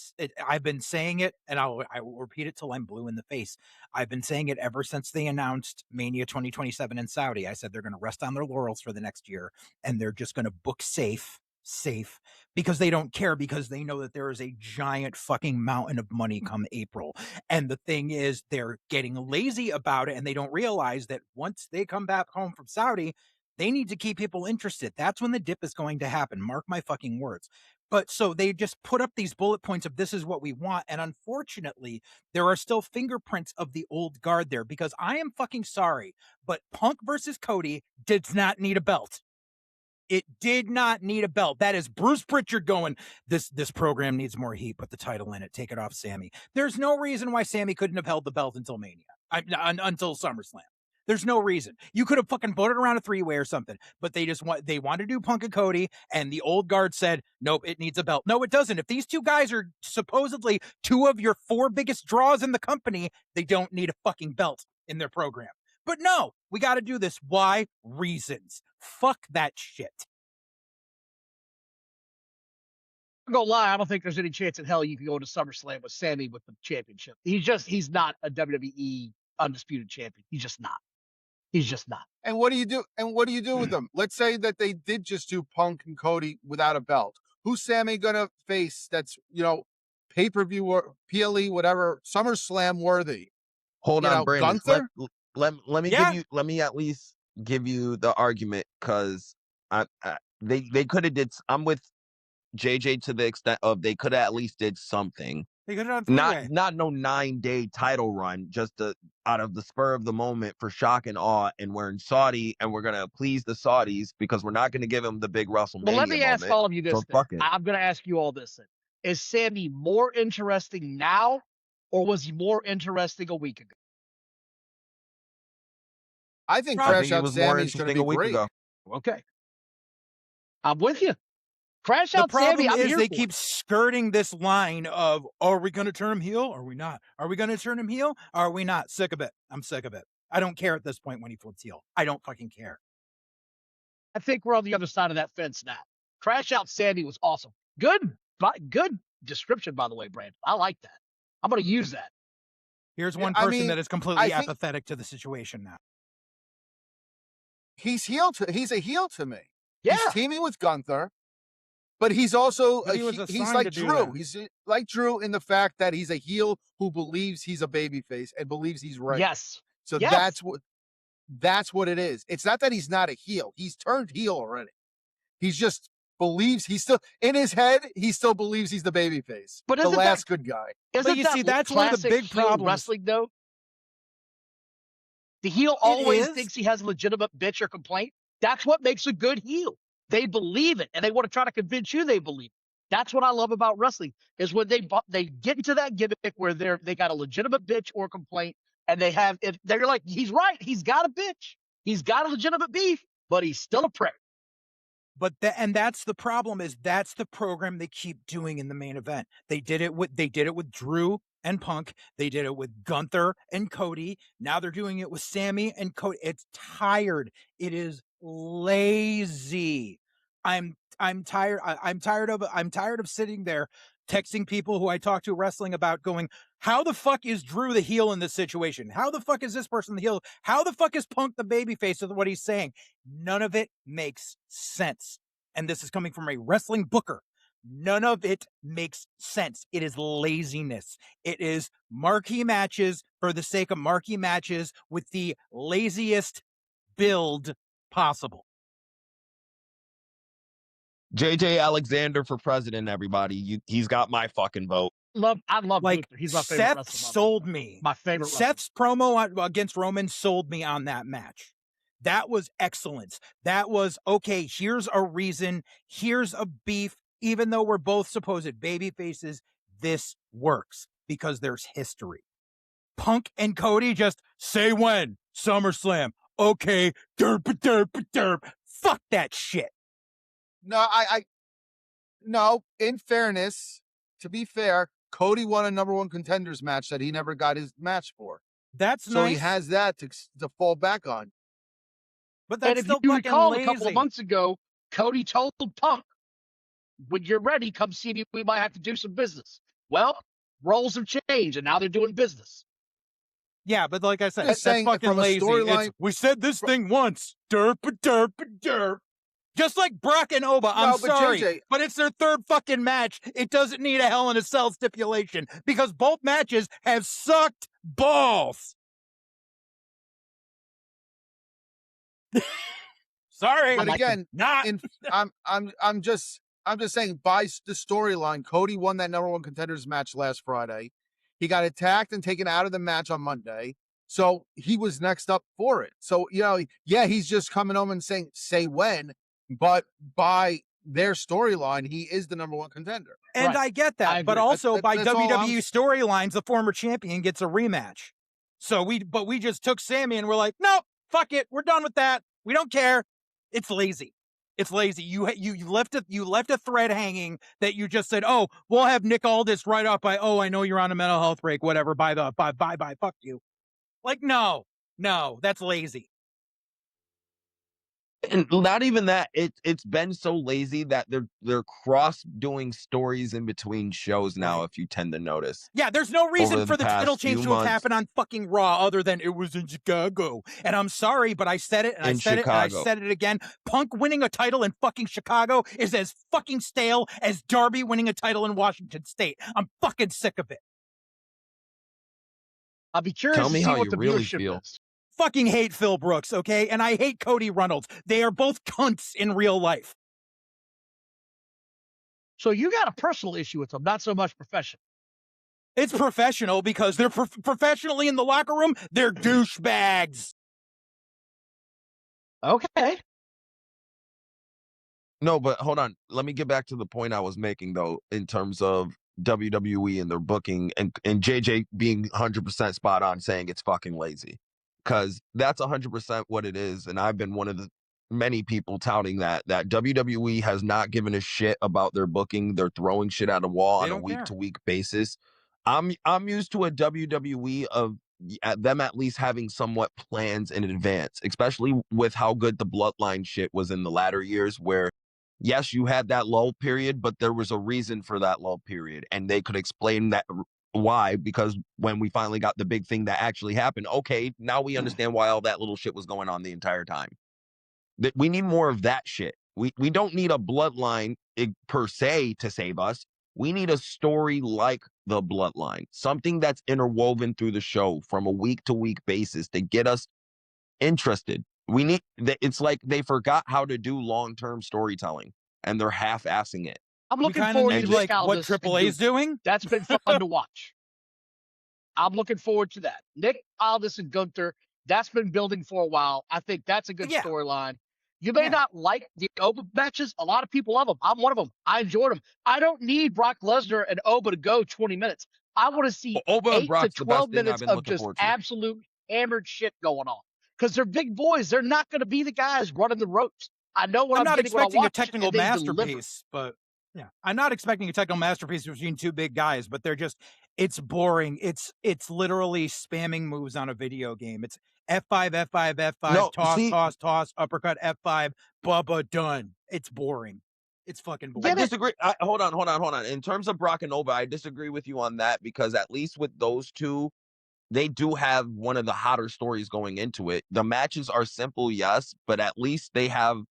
I've been saying it, and I will repeat it till I'm blue in the face. I've been saying it ever since they announced Mania 2027 in Saudi. I said they're going to rest on their laurels for the next year, and they're just going to book safe because they don't care, because they know that there is a giant fucking mountain of money come April. And the thing is, they're getting lazy about it, and they don't realize that once they come back home from Saudi, they need to keep people interested. That's when the dip is going to happen. Mark my fucking words. But so they just put up these bullet points of this is what we want. And unfortunately, there are still fingerprints of the old guard there, because I am fucking sorry, but Punk versus Cody did not need a belt. It did not need a belt. That is Bruce Pritchard going, this program needs more heat. Put the title in it. Take it off Sammy. There's no reason why Sammy couldn't have held the belt until Mania. Until SummerSlam. There's no reason. You could have fucking voted around a three-way or something, but they want to do Punk and Cody, and the old guard said, nope, it needs a belt. No, it doesn't. If these two guys are supposedly two of your 4 biggest draws in the company, they don't need a fucking belt in their program. But no, we got to do this. Why? Reasons. Fuck that shit. I'm gonna lie, I don't think there's any chance in hell you can go to SummerSlam with Sammy with the championship. He's not a WWE undisputed champion. He's just not. He's just not. And what do you do? And what do you do with them? Let's say that they did just do Punk and Cody without a belt. Who's Sammy gonna face? That's pay-per-view or PLE, whatever, SummerSlam worthy. Hold on, Brandon. Gunther? Let me let me at least give you the argument, because they could have did. I'm with JJ to the extent of they could have at least did something. They could have done not no 9-day title run, just out of the spur of the moment for shock and awe, and we're in Saudi and we're gonna please the Saudis because we're not gonna give them the big WrestleMania. Well, let me ask all of you this. So fuck it. I'm gonna ask you all this. Then. Is Sammy more interesting now, or was he more interesting a week ago? I think Crash Out Sammy's going to be a week great. ago. Okay, I'm with you. Crash Out Sammy. The problem is they keep skirting this line of, are we going to turn him heel? Or are we not? Are we going to turn him heel? Or are we not? Sick of it. I'm sick of it. I don't care at this point when he flips heel. I don't fucking care. I think we're on the other side of that fence now. Crash Out Sammy was awesome. Good description, by the way, Brandon. I like that. I'm going to use that. Here's one person that is completely apathetic to the situation now. He's a heel to me. Yeah. He's teaming with Gunther, but he's also he's like Drew. He's like Drew in the fact that he's a heel who believes he's a babyface and believes he's right. Yes. So that's what it is. It's not that he's not a heel. He's turned heel already. He's just believes he's still in his head. He still believes he's the babyface, but the last good guy. But you see, that's one of the big problems. Wrestling, though. The heel always thinks he has a legitimate bitch or complaint. That's what makes a good heel. They believe it, and they want to try to convince you they believe it. That's what I love about wrestling, is when they get into that gimmick where they got a legitimate bitch or complaint, and they're like, he's right, he's got a bitch, he's got a legitimate beef, but he's still a prick. But that's the problem, is that's the program they keep doing in the main event. They did it with Drew and Punk. They did it with Gunther and Cody. Now they're doing it with Sammy and Cody. It's tired. It is lazy. I'm tired. I'm tired of sitting there texting people who I talk to wrestling about going, how the fuck is Drew the heel in this situation? How the fuck is this person the heel? How the fuck is Punk the babyface of what he's saying? None of it makes sense. And this is coming from a wrestling booker. None of it makes sense. It is laziness. It is marquee matches for the sake of marquee matches with the laziest build possible. JJ Alexander for president, everybody. He's got my fucking vote. I love like Luther. He's my favorite Seth wrestler. Sold me. My favorite. Seth's promo against Roman sold me on that match. That was excellence. That was, okay, here's a reason. Here's a beef. Even though we're both supposed baby faces, this works because there's history. Punk and Cody just say when. SummerSlam. Okay. Derp. Fuck that shit. No, in fairness, to be fair, Cody won a number 1 contenders match that he never got his match for. That's so nice. He has that to fall back on. But that's still if you fucking recall, lazy. a couple of months ago, Cody told Punk, when you're ready, come see me. We might have to do some business. Well, roles have changed, and now they're doing business. Yeah, but like I said, Just that's saying, fucking from a lazy. storyline- We said this thing once. Derp. Just like Brock and Oba. I'm sorry, JJ, but it's their third fucking match. It doesn't need a Hell in a Cell stipulation because both matches have sucked balls. Sorry, but again, not. I'm just saying, by the storyline, Cody won that number 1 contenders match last Friday. He got attacked and taken out of the match on Monday. So he was next up for it. So, he's just coming home and saying, say when. but by their storyline, he is the number one contender. And Right. I get I that, but agree. also by That's all I'm- WWE storylines, the former champion gets a rematch. So we just took Sammy and we're like, no, fuck it, we're done with that. We don't care. It's lazy. It's lazy. You left a thread hanging that you just said, oh, we'll have Nick Aldis right up by, oh, I know you're on a mental health break, whatever. Bye, fuck you. Like, no, that's lazy. And not even that, it's been so lazy that they're cross doing stories in between shows now. Right. If you tend to notice, Yeah, there's no reason Over for the the title past change few to have months. happened on fucking Raw other than it was in Chicago. And I'm sorry, but I said it and I In said it and I Chicago. said it again. Punk winning a title in fucking Chicago is as fucking stale as Darby winning a title in Washington State. I'm fucking sick of it. I'll be curious Tell to me see how what you the really viewership feel. is. Fucking hate Phil Brooks, okay? And I hate Cody Reynolds. They are both cunts in real life. So you got a personal issue with them, not so much professional. It's professional because they're professionally in the locker room, they're douchebags. Okay. No, but hold on. Let me get back to the point I was making though, in terms of WWE and their booking, and JJ being 100% spot on saying it's fucking lazy, because that's 100% what it is. And I've been one of the many people touting that WWE has not given a shit about their booking. They're throwing shit at a wall They on a don't week care. to week basis. I'm used to a WWE of them at least having somewhat plans in advance, especially with how good the Bloodline shit was in the latter years, where yes, you had that lull period, but there was a reason for that lull period, and they could explain that why, because when we finally got the big thing that actually happened, okay, now we understand why all that little shit was going on the entire time. That we need more of that shit. We don't need a bloodline per se to save us. We need a story like the Bloodline, something that's interwoven through the show from a week to week basis to get us interested. We need, it's like they forgot how to do long-term storytelling and they're half-assing it. I'm We looking kind of forward to need Nick like what Aldis and Triple A's Gunther. doing. That's been fun to watch. I'm looking forward to that. Nick Aldis and Gunther, that's been building for a while. I think that's a good Yeah. storyline. You may Yeah. not like the Oba matches. A lot of people love them. I'm one of them. I enjoyed them. I don't need Brock Lesnar and Oba to go 20 minutes. I want to see Oba and 8 to Brock's the best 12 thing I've minutes been of looking just forward to. absolute hammered shit going on. Because they're big boys. They're not going to be the guys running the ropes. I know what I'm I'm not getting when I expecting a watch, technical and they deliver. masterpiece, but yeah, I'm not expecting a technical masterpiece between two big guys, but it's boring. It's literally spamming moves on a video game. It's F5, F5, F5, No, toss, see, toss, uppercut, F5, Bubba, done. It's boring. It's fucking I boring. disagree. Hold on. In terms of Brock and Oba, I disagree with you on that, because at least with those two, they do have one of the hotter stories going into it. The matches are simple, yes, but at least they have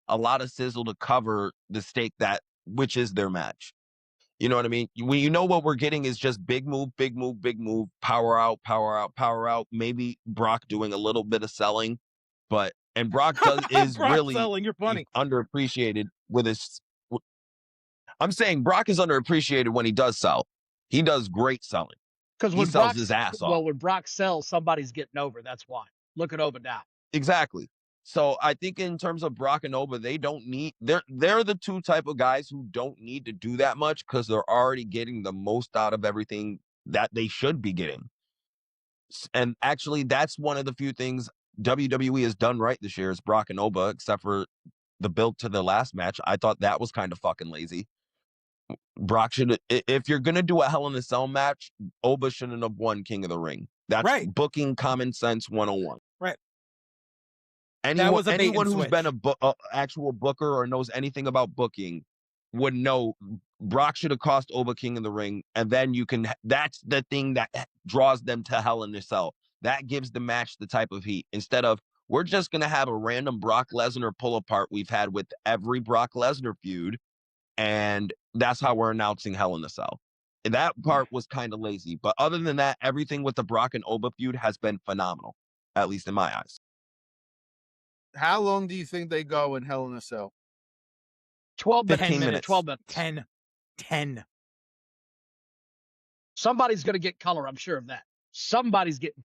a lot of sizzle to cover the stake which is their match. You know what I mean? When you know what we're getting is just big move, power out, power out. Maybe Brock doing a little bit of selling, and Brock is Brock really selling, you're funny. underappreciated with his. I'm saying Brock is underappreciated when he does sell. He does great selling. Because He when sells his ass off. Well, when Brock sells, somebody's getting over. That's why. Look at Oba now. Exactly. So I think in terms of Brock and Oba, they're the two type of guys who don't need to do that much, because they're already getting the most out of everything that they should be getting. And actually, that's one of the few things WWE has done right this year is Brock and Oba, except for the build to the last match. I thought that was kind of fucking lazy. Brock should, if you're gonna do a Hell in a Cell match, Oba shouldn't have won King of the Ring. That's Right. booking common sense 101. Right. Anyone was a bait and who's switch. been a actual booker or knows anything about booking would know Brock should have cost Oba King of the Ring, and then that's the thing that draws them to Hell in a Cell. That gives the match the type of heat, instead of we're just gonna have a random Brock Lesnar pull apart we've had with every Brock Lesnar feud, and that's how we're announcing Hell in a Cell. And that part was kind of lazy, but other than that, everything with the Brock and Oba feud has been phenomenal, at least in my eyes. How long do you think they go in Hell in a Cell? 12 minutes. 15 minutes. 12 minutes. 10. Somebody's going to get color. I'm sure of that. Somebody's getting.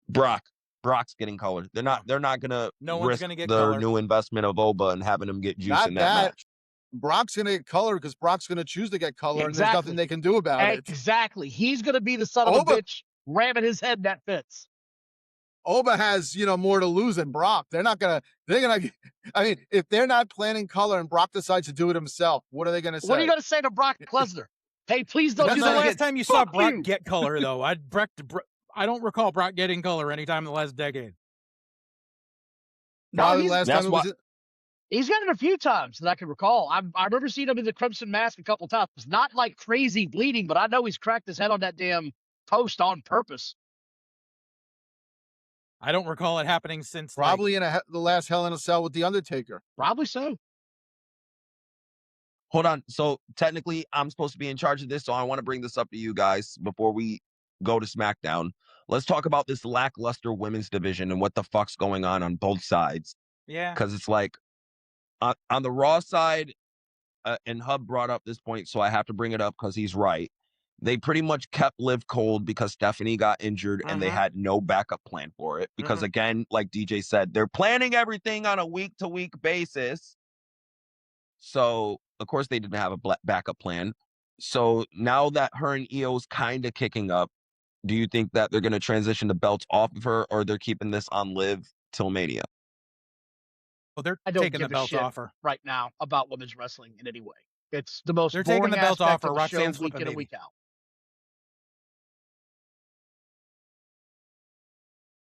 Brock. Brock's getting color. They're not gonna No one's risk gonna get their color. new investment of Oba and having him get juice Not in that that. match. Brock's going to get color because Brock's going to choose to get color, and there's Exactly. nothing they can do about it. Exactly. He's going to be the son of a Oba- bitch ramming his head in that fence. Oba has, more to lose than Brock. They're going to, I mean, if they're not planning color and Brock decides to do it himself, what are they going to say? What are you going to say to Brock Lesnar? Hey, please don't That's do When's that the again. last time you saw Fuck Brock you. get color, though? I don't recall Brock getting color anytime in the last decade. No, Probably last That's time it why- was. He's got it a few times that I can recall. I remember seeing him in the Crimson Mask a couple times. Not like crazy bleeding, but I know he's cracked his head on that damn post on purpose. I don't recall it happening since Probably in the last Hell in a Cell with The Undertaker. Probably so. Hold on. So technically, I'm supposed to be in charge of this, so I want to bring this up to you guys before we go to SmackDown. Let's talk about this lackluster women's division and what the fuck's going on both sides. Yeah. Because it's like on the Raw side, and Hub brought up this point, so I have to bring it up because he's right. They pretty much kept Liv cold because Stephanie got injured and they had no backup plan for it. Because again, like DJ said, they're planning everything on a week-to-week basis. So, of course, they didn't have a backup plan. So now that her and Io's kind of kicking up, do you think that they're going to transition the belts off of her, or they're keeping this on Liv till Mania? Well, they're I don't taking the give a belt shit off her. right now about women's wrestling in any way. It's the most They're taking boring the belt aspect off her. of the show Roxanne's week flipping, in and baby. week out.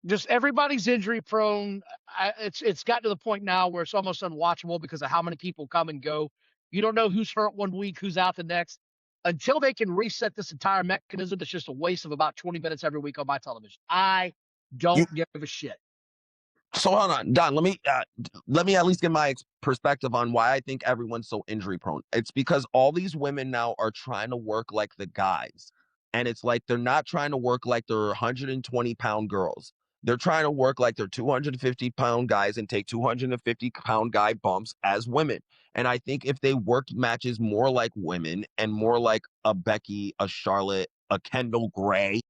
Just everybody's injury prone. It's gotten to the point now where it's almost unwatchable because of how many people come and go. You don't know who's hurt one week, who's out the next. Until they can reset this entire mechanism, it's just a waste of about 20 minutes every week on my television. I don't give a shit. So hold on, Don. Let me at least get my perspective on why I think everyone's so injury prone. It's because all these women now are trying to work like the guys, and it's like they're not trying to work like they're 120-pound girls. They're trying to work like they're 250-pound guys and take 250-pound guy bumps as women. And I think if they worked matches more like women and more like a Becky, a Charlotte, a Kendall Gray,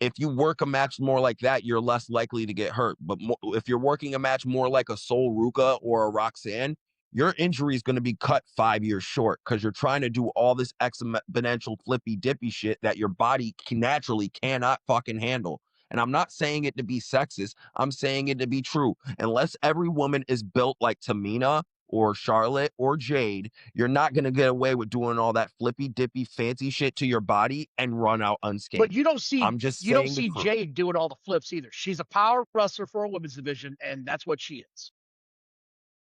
if you work a match more like that, you're less likely to get hurt. But if you're working a match more like a Sol Ruka or a Roxanne, your injury is going to be cut 5 years short because you're trying to do all this exponential flippy dippy shit that your body naturally cannot fucking handle. And I'm not saying it to be sexist. I'm saying it to be true. Unless every woman is built like Tamina or Charlotte or Jade, you're not going to get away with doing all that flippy dippy fancy shit to your body and run out unscathed. But you don't see I'm just you don't saying the see truth. Jade doing all the flips either. She's a power wrestler for a women's division, and that's what she is.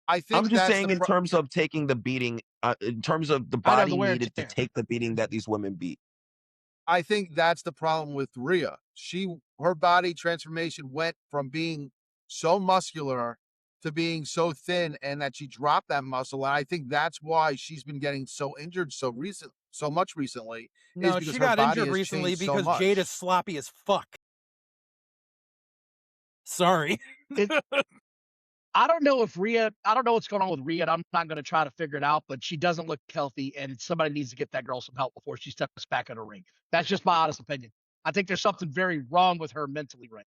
I think I'm just that's saying in terms of taking the beating, in terms of the I know, body the wear and needed to tear. take the beating that these women beat. I think that's the problem with Rhea. Her body transformation went from being so muscular to being so thin, and that she dropped that muscle. And I think that's why she's been getting so injured so much recently. No, because she her got body injured has recently changed so because much. Jade is sloppy as fuck. Sorry. I don't know what's going on with Rhea. I'm not going to try to figure it out, but she doesn't look healthy, and somebody needs to get that girl some help before she steps back in the ring. That's just my honest opinion. I think there's something very wrong with her mentally right now.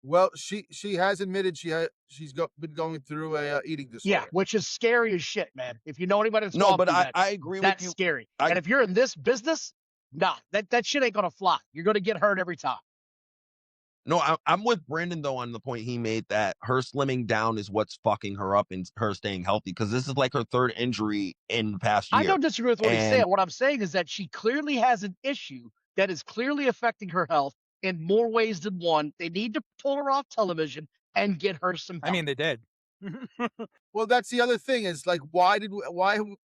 Well, she has admitted she's been going through a eating disorder. Yeah, which is scary as shit, man. If you know anybody that's No, gone but through I that, agree with that's you. scary. And if you're in this business, nah, that shit ain't gonna fly. You're gonna get hurt every time. No, I'm with Brandon though on the point he made that her slimming down is what's fucking her up and her staying healthy, because this is like her third injury in the past year. I don't disagree with what he's saying. What I'm saying is that she clearly has an issue that is clearly affecting her health in more ways than one. They need to pull her off television and get her some help. I mean, they did. Well, that's the other thing is like, why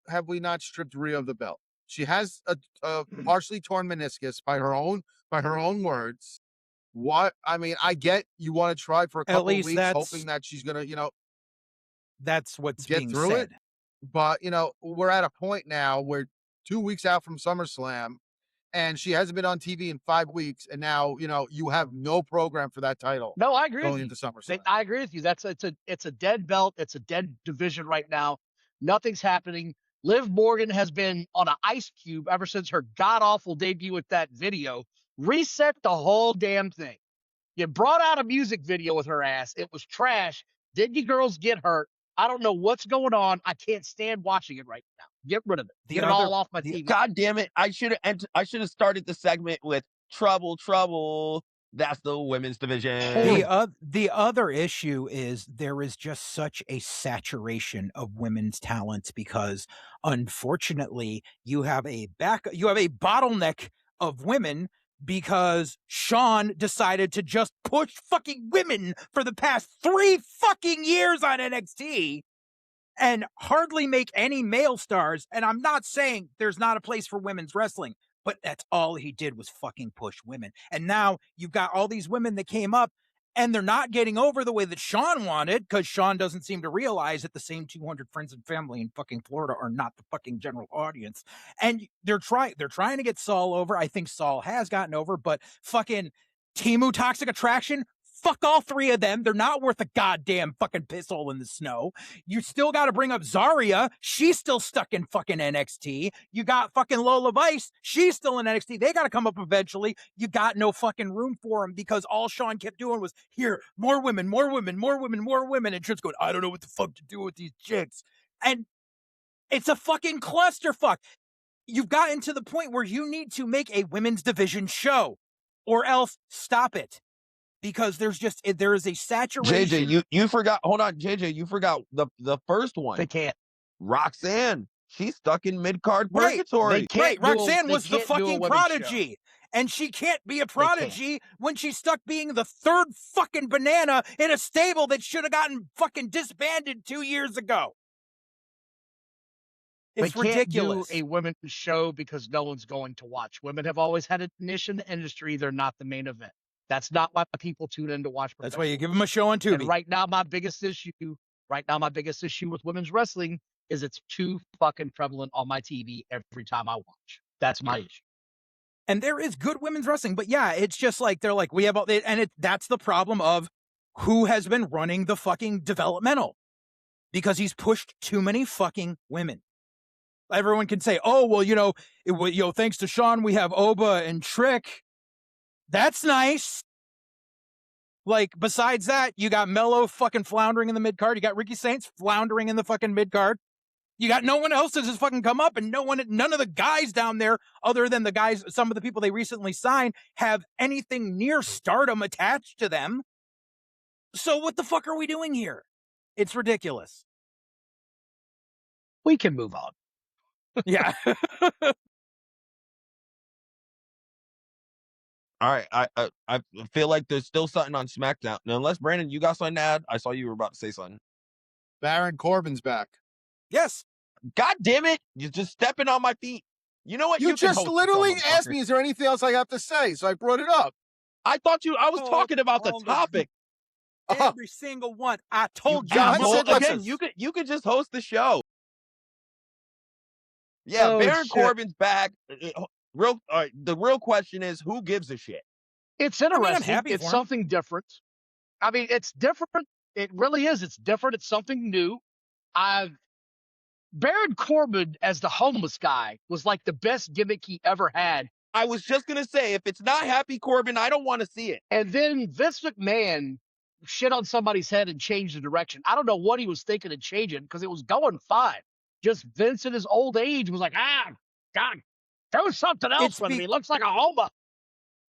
have we not stripped Rhea of the belt? She has a partially torn meniscus by her own words. What I mean, I get you want to try for a couple of least weeks, that's- hoping that she's gonna, That's what's get being through said. it. But we're at a point now where 2 weeks out from SummerSlam, and she hasn't been on TV in 5 weeks, and now you have no program for that title. No, I agree going with into you. SummerSlam. I agree with you. It's a dead belt. It's a dead division right now. Nothing's happening. Liv Morgan has been on an ice cube ever since her god awful debut with that video. Reset the whole damn thing. You brought out a music video with her ass. It was trash. Did you girls get hurt? I don't know what's going on. I can't stand watching it right now. Get rid of it. Get it all off my TV. God damn it! I should have started the segment with trouble, trouble. That's the women's division. The other issue is there is just such a saturation of women's talents because, unfortunately, you have a bottleneck of women because Sean decided to just push fucking women for the past 3 fucking years on NXT and hardly make any male stars. And I'm not saying there's not a place for women's wrestling, but that's all he did was fucking push women. And now you've got all these women that came up and they're not getting over the way that Sean wanted, because Sean doesn't seem to realize that the same 200 friends and family in fucking Florida are not the fucking general audience. And they're trying to get Saul over. I think Saul has gotten over, but fucking Timu Toxic Attraction, fuck all 3 of them. They're not worth a goddamn fucking piss hole in the snow. You still got to bring up Zarya. She's still stuck in fucking NXT. You got fucking Lola Vice. She's still in NXT. They got to come up eventually. You got no fucking room for them because all Sean kept doing was, here, more women, more women, more women, more women. And just going, I don't know what the fuck to do with these chicks. And it's a fucking clusterfuck. You've gotten to the point where you need to make a women's division show or else stop it. Because there is a saturation. JJ, you forgot. Hold on, JJ, you forgot the first one. They can't. Roxanne, she's stuck in mid-card purgatory. Right, Roxanne was the fucking prodigy. And she can't be a prodigy when she's stuck being the 3rd fucking banana in a stable that should have gotten fucking disbanded 2 years ago. It's ridiculous. Do a women's show because no one's going to watch. Women have always had a niche in the industry. They're not the main event. That's not why people tune in to watch. That's why you give them a show on Tubi. And right now, my biggest issue with women's wrestling is it's too fucking prevalent on my TV every time I watch. That's my issue. And there is good women's wrestling, but yeah, it's just like they're like, we have all, and that's the problem of who has been running the fucking developmental, because he's pushed too many fucking women. Everyone can say, oh, well, thanks to Sean, we have Oba and Trick. That's nice. Like, besides that, you got Mello fucking floundering in the mid-card. You got Ricky Saints floundering in the fucking mid-card. You got no one else that's just fucking come up, and none of the guys down there, other than the guys, some of the people they recently signed, have anything near stardom attached to them. So what the fuck are we doing here? It's ridiculous. We can move on. Yeah. All right, I feel like there's still something on SmackDown. Now, unless Brandon, you got something to add? I saw you were about to say something. Baron Corbin's back. Yes. God damn it! You're just stepping on my feet. You know what? You just literally asked me, is there anything else I have to say? So I brought it up. I was talking about the topic. Every single one. I told you. Again, you could just host the show. Yeah, Baron Corbin's back. The real question is, who gives a shit? It's interesting. It's something different. I mean, it's different. It really is. It's different. It's something new. Baron Corbin as the homeless guy was like the best gimmick he ever had. I was just going to say, if it's not Happy Corbin, I don't want to see it. And then Vince McMahon shit on somebody's head and changed the direction. I don't know what he was thinking of changing because it was going fine. Just Vince in his old age was like, God, do something else with him. He looks like a hobo.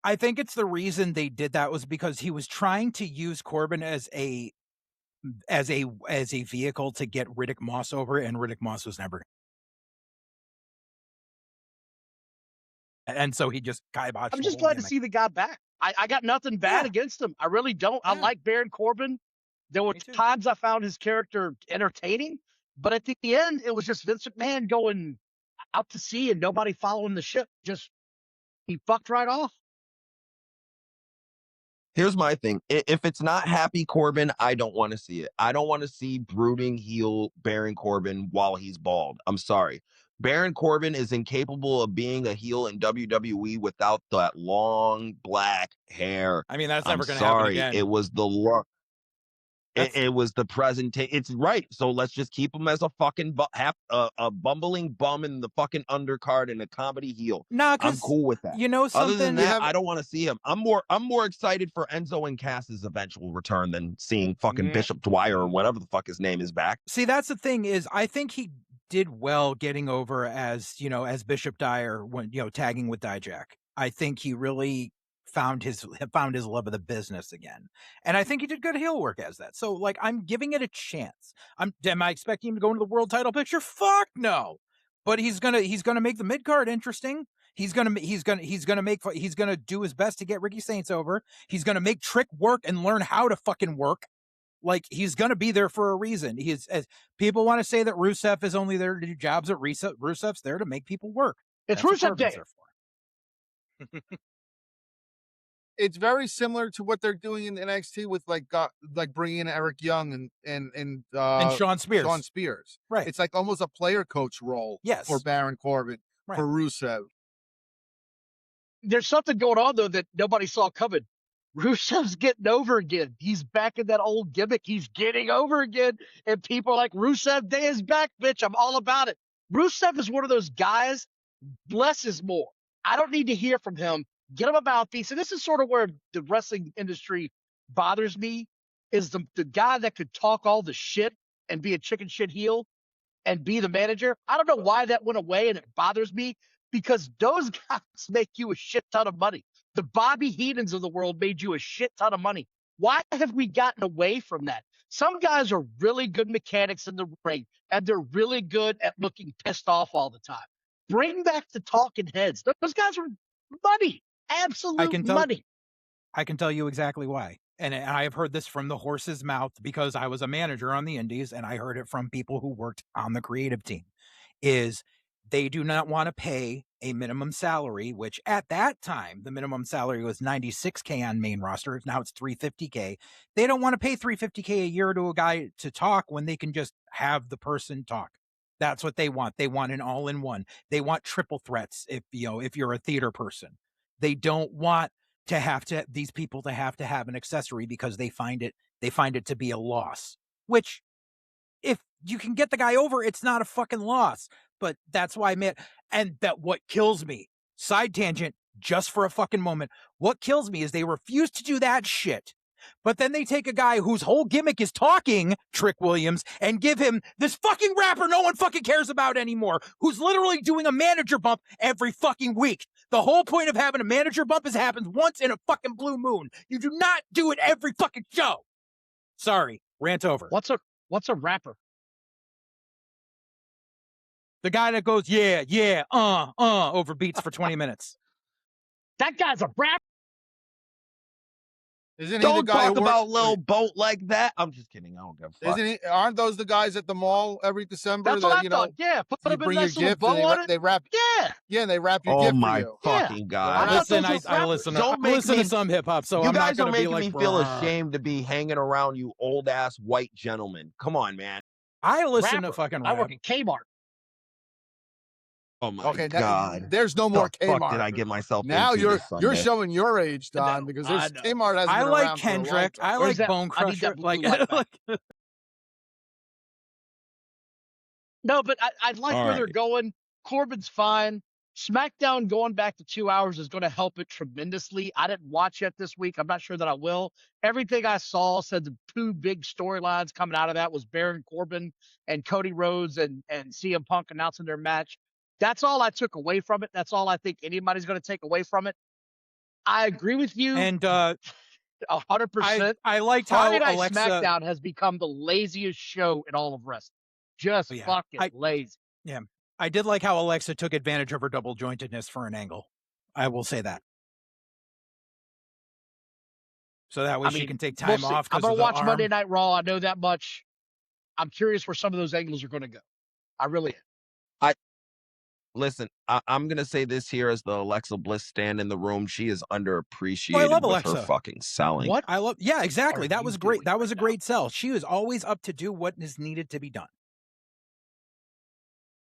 I think it's the reason they did that was because he was trying to use Corbin as a vehicle to get Riddick Moss over, and Riddick Moss was never. And so he just kiboshed. I'm just glad to see the guy back. I got nothing bad against him. I really don't. Yeah. I like Baron Corbin. There were times I found his character entertaining, but at the end, it was just Vince McMahon going out to sea and nobody following the ship. He fucked right off. Here's my thing. If it's not Happy Corbin, I don't want to see it. I don't want to see brooding heel Baron Corbin while he's bald. I'm sorry. Baron Corbin is incapable of being a heel in WWE without that long black hair. I mean, that's never going to happen again. It was the look. It was the presentation. It's right. So let's just keep him as a fucking a bumbling bum in the fucking undercard and a comedy heel. Nah, I'm cool with that. you know Other than something? that, I don't want to see him. I'm more excited for Enzo and Cass's eventual return than seeing fucking Bishop Dwyer or whatever the fuck his name is back. See, that's the thing is, I think he did well getting over as Bishop Dyer when tagging with Dijak. I think he really found his love of the business again, and I think he did good heel work as that. So, like, I'm giving it a chance. Am I expecting him to go into the world title picture? Fuck no. But he's gonna make the mid card interesting. He's gonna do his best to get Ricky Saints over. He's gonna make Trick work and learn how to fucking work. Like, he's going to be there for a reason. As people want to say that Rusev is only there to do jobs at Rusev's there to make people work. It's That's Rusev Day. It's very similar to what they're doing in NXT with like bringing in Eric Young and Sean Spears. Right. It's like almost a player coach role. Yes. For Baron Corbin, right. for Rusev. There's something going on though that nobody saw coming. Rusev's getting over again. He's back in that old gimmick. He's getting over again. And people are like, Rusev Day is back, bitch. I'm all about it. Rusev is one of those guys, less is more. I don't need to hear from him. Get him a mouthpiece. And this is sort of where the wrestling industry bothers me, is the guy that could talk all the shit and be a chicken shit heel and be the manager. I don't know why that went away, and it bothers me because those guys make you a shit ton of money. The Bobby Heenans of the world made you a shit ton of money. Why have we gotten away from that? Some guys are really good mechanics in the ring, and they're really good at looking pissed off all the time. Bring back the talking heads. Those guys are money. Absolute money. I can tell you exactly why. And I have heard this from the horse's mouth because I was a manager on the indies, and I heard it from people who worked on the creative team, is they do not want to pay a minimum salary, which at that time, the minimum salary was $96K on main roster. Now it's $350K. They don't want to pay $350K a year to a guy to talk when they can just have the person talk. That's what they want. They want an all-in-one. They want triple threats if you're a theater person. They don't want these people to have an accessory because they find it to be a loss, which if you can get the guy over, it's not a fucking loss. But that's why, man, and that what kills me, side tangent, just for a fucking moment, what kills me is they refuse to do that shit. But then they take a guy whose whole gimmick is talking, Trick Williams, and give him this fucking rapper no one fucking cares about anymore, who's literally doing a manager bump every fucking week. The whole point of having a manager bump is it happens once in a fucking blue moon. You do not do it every fucking show. Sorry, rant over. What's a rapper? The guy that goes, over beats for 20 minutes. That guy's a rapper. Isn't he Don't the guy talk about Lil Boat like that. I'm just kidding. I don't give a fuck. Aren't those the guys at the mall every December? That's what I thought. Yeah, put you a bring your nice little gift bow on and it. they wrap. Yeah, they wrap your Oh gift my for you. fucking god! Listen, I listen to some hip hop, so you I'm guys not are going to be making like me feel ashamed to be hanging around you old ass white gentlemen. Come on, man. I listen Rapper. to fucking I rap. work at Kmart. Oh my Okay, god! there's no more the Kmart. fuck did I get myself Now into you're this Sunday? showing your age, Don, because there's Kmart hasn't I been like around for a long Kendrick. time. I Where's like that? Bone I need Crusher. that blue light back. No, but I like All where they're right. going. Corbin's fine. SmackDown going back to 2 hours is going to help it tremendously. I didn't watch it this week. I'm not sure that I will. Everything I saw said the two big storylines coming out of that was Baron Corbin and Cody Rhodes and CM Punk announcing their match. That's all I took away from it. That's all I think anybody's going to take away from it. I agree with you. And 100%. I liked how Friday Night Alexa. SmackDown has become the laziest show in all of wrestling. Just fucking lazy. Yeah, I did like how Alexa took advantage of her double jointedness for an angle. I will say that. So that way she can take time off. I'm going to watch Monday Night Raw. I know that much. I'm curious where some of those angles are going to go. I really am. Listen, I'm gonna say this here as the Alexa Bliss stand in the room. She is underappreciated I love with Alexa. her fucking selling. What? I love. Yeah, exactly. Are That you was great. doing That was a right great sell. She was always up to do what is needed to be done.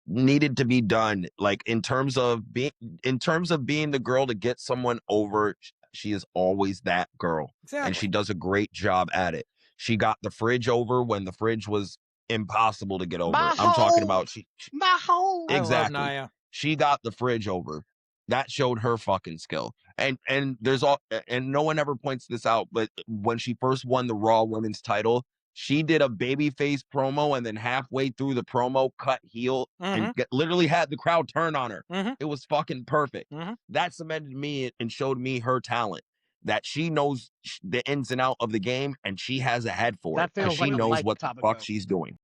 Needed to be done. Like in terms of being the girl to get someone over, she is always that girl. Exactly. And she does a great job at it. She got the fridge over when the fridge was impossible to get over. My I'm talking home, about my home. I love exactly. Nia. She got the fridge over. That showed her fucking skill. And no one ever points this out, but when she first won the Raw Women's title, she did a babyface promo and then halfway through the promo cut heel and literally had the crowd turn on her. It was fucking perfect. That cemented me and showed me her talent. That she knows the ins and out of the game and she has a head for That it. 'Cause feels she like a knows what the lifetime fuck ago. she's doing.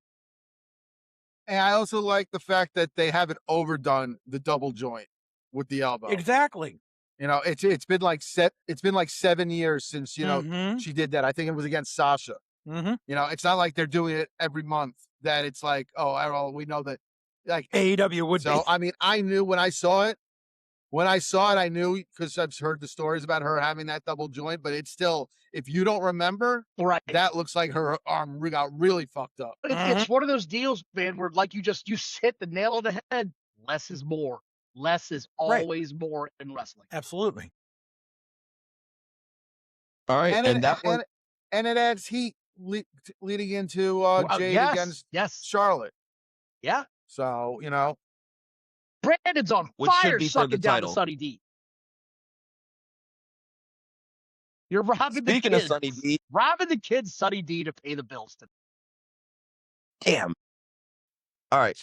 And I also like the fact that they haven't overdone the double joint with the elbow. Exactly. You know, it's been like 7 years since, you know, she did that. I think it was against Sasha. You know, it's not like they're doing it every month that it's like, oh, we know that, like, AEW would so be. I mean, I knew when I saw it, I knew because I've heard the stories about her having that double joint, but it's still, if you don't remember, Right. that looks like her arm got really fucked up. But it's one of those deals, man, where like you hit the nail on the head. Less is more. Less is always more in wrestling. Absolutely. All right, And and that one, and it adds heat leading into Jade yes, against yes, Charlotte. yeah. So, you know, Brandon's on Which should fire be for the sucking down to title. Sunny D. You're robbing speaking the of kids. Sunny D, Robbing the kids Sunny D to pay the bills. damn. All right,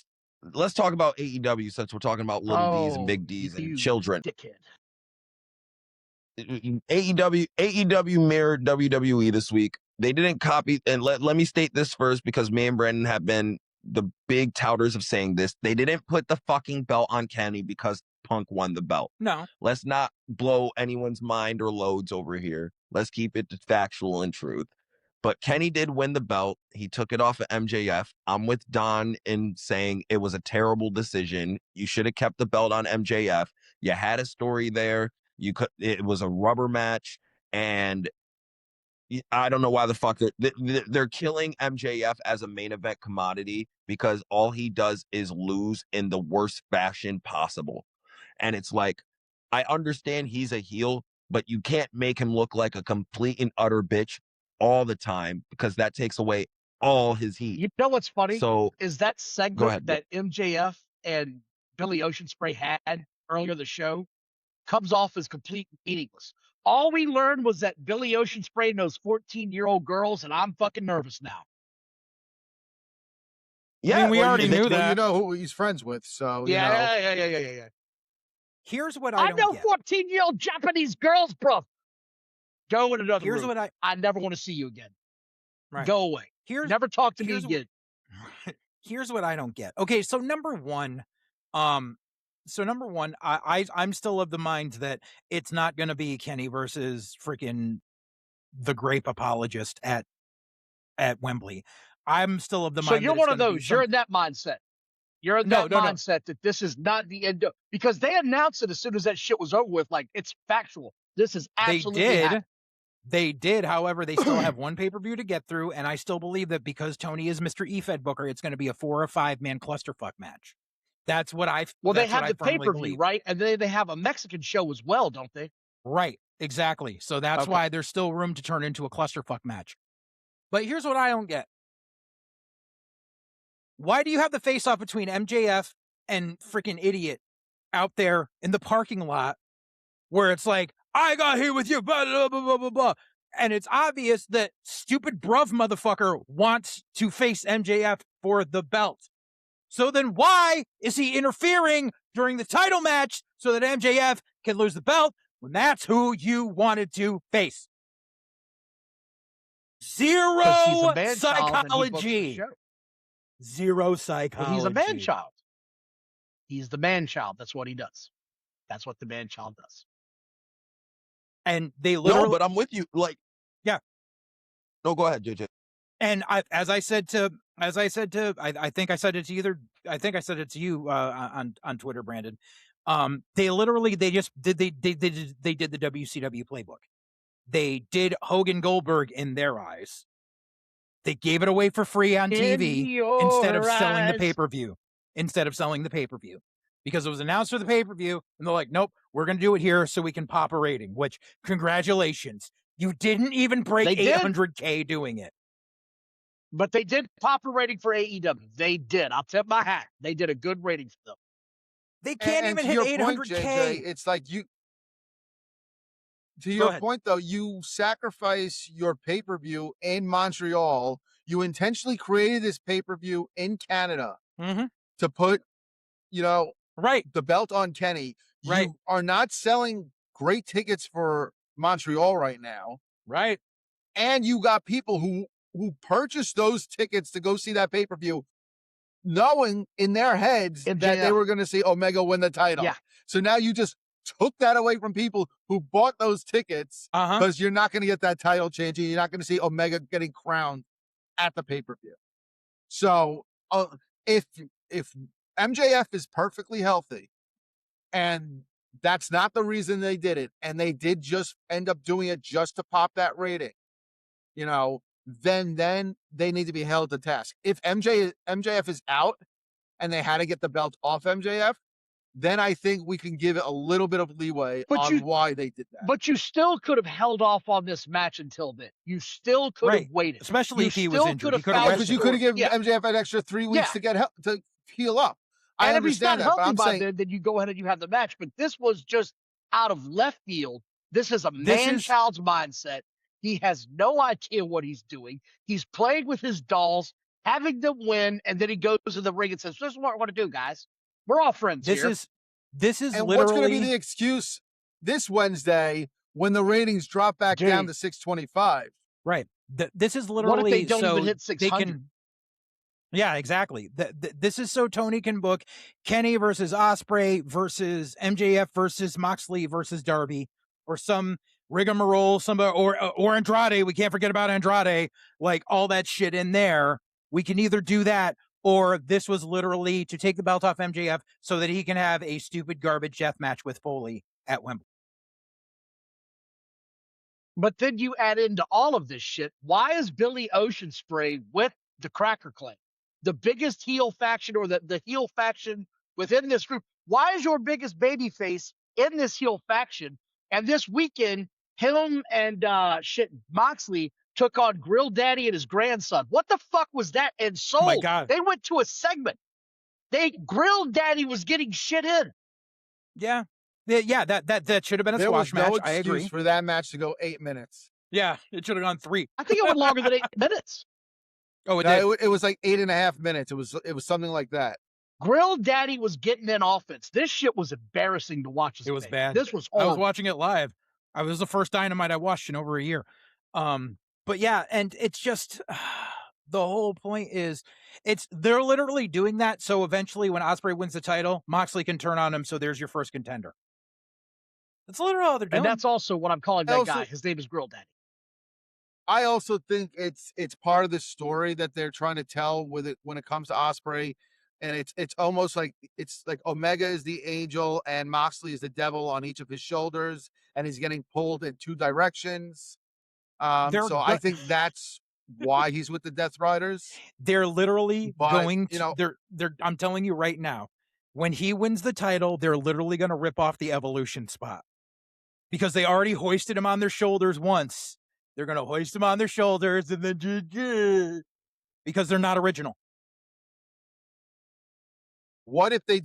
let's talk about AEW since we're talking about little D's and big D's and you children. dickhead. AEW mirrored WWE this week. They didn't copy, and let me state this first because me and Brandon have been the big touters of saying this. They didn't put the fucking belt on Kenny because Punk won the belt. No. Let's not blow anyone's mind or loads over here. Let's keep it factual and truth. But Kenny did win the belt. He took it off of MJF. I'm with Don in saying it was a terrible decision. You should have kept the belt on MJF. You had a story there. It was a rubber match, and I don't know why the fuck they're killing MJF as a main event commodity because all he does is lose in the worst fashion possible. And it's like, I understand he's a heel, but you can't make him look like a complete and utter bitch all the time because that takes away all his heat. You know what's funny? So is that go segment ahead. that MJF and Billy Ocean Spray had earlier in the show comes off as complete meaningless. All we learned was that Billy Ocean Spray knows 14-year-old girls, and I'm fucking nervous now. Yeah, I mean, we already knew that. You know who he's friends with, so you know. Yeah. Here's what I don't know get. 14-year-old Japanese girls, bro. Go in another Here's room. what I never want to see you again. Right. Go away. Never talk to me again. Here's what I don't get. Okay, so number one, I'm still of the mind that it's not going to be Kenny versus freaking the grape apologist at Wembley. I'm still of the mind. So you're one of those. You're in that mindset. You're in that mindset that this is not the end of, because they announced it as soon as that shit was over with. Like, it's factual. This is absolutely They did. However, they still have one pay-per-view to get through, and I still believe that because Tony is Mr. E-Fed Booker, it's going to be a 4 or 5 man clusterfuck match. That's what I. Well, they have the pay-per-view, believe. right? And then they have a Mexican show as well, don't they? Right. Exactly. So that's why there's still room to turn into a clusterfuck match. But here's what I don't get. Why do you have the face-off between MJF and freaking idiot out there in the parking lot where it's like, I got here with you, blah, blah, blah, blah, blah, blah. And it's obvious that stupid bruv motherfucker wants to face MJF for the belt. So then why is he interfering during the title match so that MJF can lose the belt when that's who you wanted to face? Zero psychology. Zero psychology. Well, he's a man-child. He's the man-child. That's what he does. That's what the man-child does. And they literally... No, but I'm with you. Like, yeah. No, go ahead, JJ. And I think I said it to you on Twitter, Brandon. They did the WCW playbook. They did Hogan Goldberg in their eyes. They gave it away for free on TV instead of selling the pay-per-view. Because it was announced for the pay-per-view, and they're like, nope, we're going to do it here so we can pop a rating, which, congratulations. You didn't even break 800K doing it. But they did pop a rating for AEW. They did. I'll tip my hat. They did a good rating for them. They can't And even to hit your point, 800K. JJ, it's like you. To Go your ahead. point, though, you sacrifice your pay-per-view in Montreal. You intentionally created this pay-per-view in Canada Mm-hmm. to put, Right. the belt on Kenny. Right. You are not selling great tickets for Montreal right now. Right. And you got people who purchased those tickets to go see that pay-per-view knowing in their heads that they MJF. were going to see Omega win the title. Yeah. So now you just took that away from people who bought those tickets Uh-huh. because you're not going to get that title change and you're not going to see Omega getting crowned at the pay-per-view. So if MJF is perfectly healthy and that's not the reason they did it, and they did just end up doing it just to pop that rating, then they need to be held to task. If MJF is out and they had to get the belt off MJF, then I think we can give it a little bit of leeway on why they did that. But you still could have held off on this match until then. You still could have waited. Especially if he was injured. Because you could have given MJF an extra 3 weeks to heal up. And if he's not understand that, but healthy I'm by saying then you go ahead and you have the match. But this was just out of left field. This is a man-child's mindset. He has no idea what he's doing. He's playing with his dolls, having them win, and then he goes to the ring and says, "This is what we're going to do, guys. We're all friends here." This is and literally what's going to be the excuse this Wednesday when the ratings drop back down to 625? Right. This is literally what if they don't so even hit 600? Yeah, exactly. This is so Tony can book Kenny versus Ospreay versus MJF versus Moxley versus Darby, or some rigmarole, or Andrade. We can't forget about Andrade. Like all that shit in there. We can either do that, or this was literally to take the belt off MJF so that he can have a stupid garbage death match with Foley at Wembley. But then you add into all of this shit, why is Billy Ocean Spray with the Cracker Clan, the biggest heel faction, or the heel faction within this group? Why is your biggest baby face in this heel faction? And this weekend, him and Moxley took on Grill Daddy and his grandson. What the fuck was that? And sold. Oh my God. They went to a segment. Grill Daddy was getting shit in. Yeah. Yeah, that should have been a squash match. I agree. For that match to go 8 minutes. Yeah, it should have gone 3. I think it went longer than 8 minutes. Oh, it did. It was like 8.5 minutes. It was something like that. Grill Daddy was getting in offense. This shit was embarrassing to watch. It was bad. This was horrible. I was watching it live. I was the first Dynamite I watched in over a year. But yeah, and it's just the whole point is they're literally doing that so eventually when Ospreay wins the title, Moxley can turn on him, so there's your first contender. That's literally all they're doing. And that's also what I'm calling that guy. His name is Grill Daddy. I also think it's part of the story that they're trying to tell with it when it comes to Ospreay, and it's almost like Omega is the angel and Moxley is the devil on each of his shoulders, and he's getting pulled in 2 directions. So I think that's why he's with the Death Riders. They're literally going to, I'm telling you right now, when he wins the title, they're literally going to rip off the Evolution spot. Because they already hoisted him on their shoulders once. They're going to hoist him on their shoulders and then because they're not original. What if they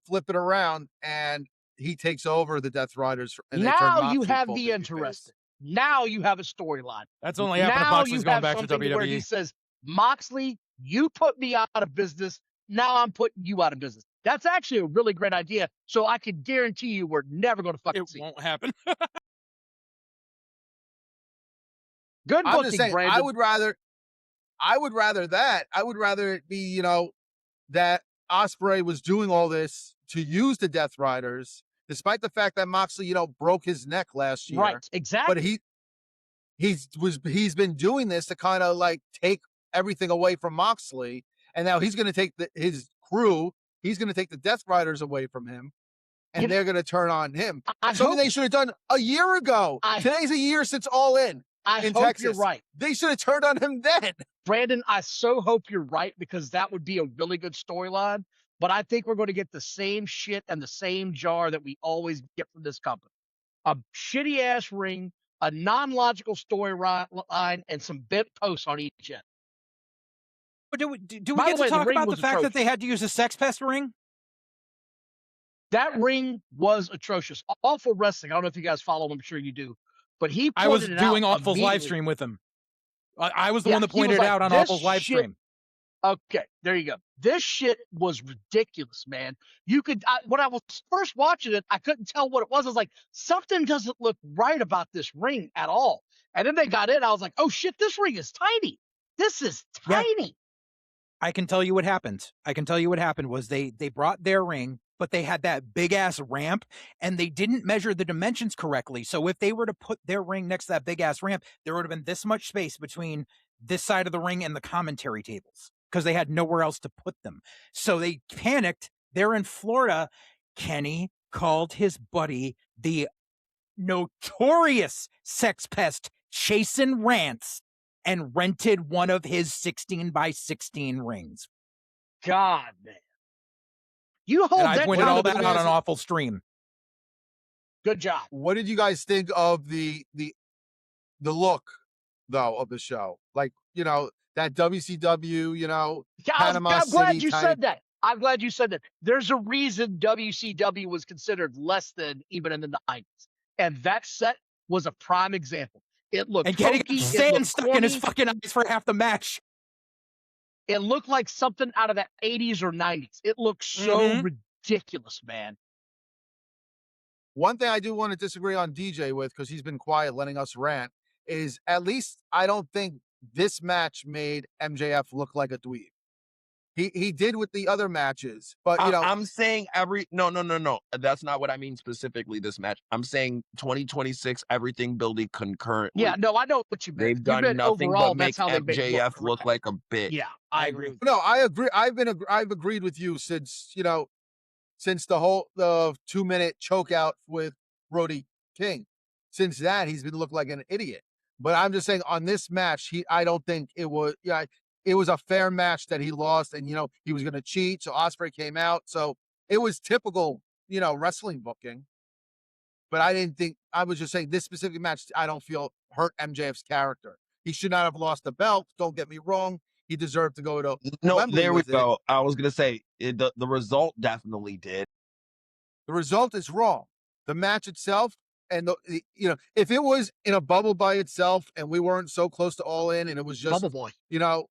flip it around and he takes over the Death Riders? And now you have the interesting. Now you have a storyline. That's only happened to Moxley's going back to WWE. Where he says, Moxley, you put me out of business. Now I'm putting you out of business. That's actually a really great idea. So I can guarantee you we're never going to fucking see it. It won't happen. Good booking, I'm just saying, Brandon. I would rather that. I would rather it be, that Ospreay was doing all this to use the Death Riders, despite the fact that Moxley, broke his neck last year. Right, exactly. But he's been doing this to kind of like take everything away from Moxley, and now he's going to take his crew. He's going to take the Death Riders away from him, and they're going to turn on him. Something they should have done a year ago. Today's a year since All In. I in hope Texas. You're right. They should have turned on him then. Brandon, I so hope you're right, because that would be a really good storyline. But I think we're going to get the same shit and the same jar that we always get from this company. A shitty ass ring, a non-logical storyline, and some bent posts on each end. But do we By get the to way, the talk ring about the was fact that atrocious. they had to use a sex pest ring? That ring was atrocious. Awful Wrestling. I don't know if you guys follow him. I'm sure you do. But he I was pointed it doing out Awful's live immediately. stream with him. I was the Yeah, one that he was pointed it like, out on "This Awful's live shit." stream. Okay, there you go. This shit was ridiculous, man. You could, when I was first watching it, I couldn't tell what it was. I was like, something doesn't look right about this ring at all. And then they got in. I was like, oh shit, this ring is tiny. This is Yeah. tiny. I can tell you what happened. I can tell you what happened was they brought their ring, but they had that big ass ramp and they didn't measure the dimensions correctly. So if they were to put their ring next to that big ass ramp, there would have been this much space between this side of the ring and the commentary tables because they had nowhere else to put them. So they panicked. They're in Florida. Kenny called his buddy, the notorious sex pest Chasen Rance, and rented one of his 16 by 16 rings. God, man. You hold And I that pointed down all to that the out on man. Awful stream. Good job. What did you guys think of the look though of the show? Like, you know, that WCW, you know, Panama I'm glad City you type. said that. I'm glad you said that. There's a reason WCW was considered less than even in the 90s. And that set was a prime example. It looked And getting hokey. It sand looked stuck in his corny. fucking eyes for half the match. It looked like something out of the 80s or 90s. It looked so ridiculous, man. One thing I do want to disagree on DJ with, because he's been quiet, letting us rant, is at least I don't think this match made MJF look like a dweeb. He did with the other matches, but you know, I'm saying no. That's not what I mean specifically this match. I'm saying 2026, everything building concurrently. Yeah, no, I know what you meant. They've done meant nothing overall, but make that's how they made it MJF look like a bitch. Yeah, I agree. no, I agree. I've agreed with you since, you know, since the 2-minute choke out with Brody King. Since that, he's been looking like an idiot. But I'm just saying on this match, I don't think it was. Yeah, it was a fair match that he lost, and you know he was going to cheat. So Ospreay came out. So it was typical, you know, wrestling booking. But I didn't think. I was just saying this specific match, I don't feel hurt MJF's character. He should not have lost the belt. Don't get me wrong. He deserved to go to No, Wembley there we with it. go. I was gonna say the result definitely did. The result is wrong. The match itself, and the you know, if it was in a bubble by itself, and we weren't so close to All In, and it was just Bubble Boy. you know,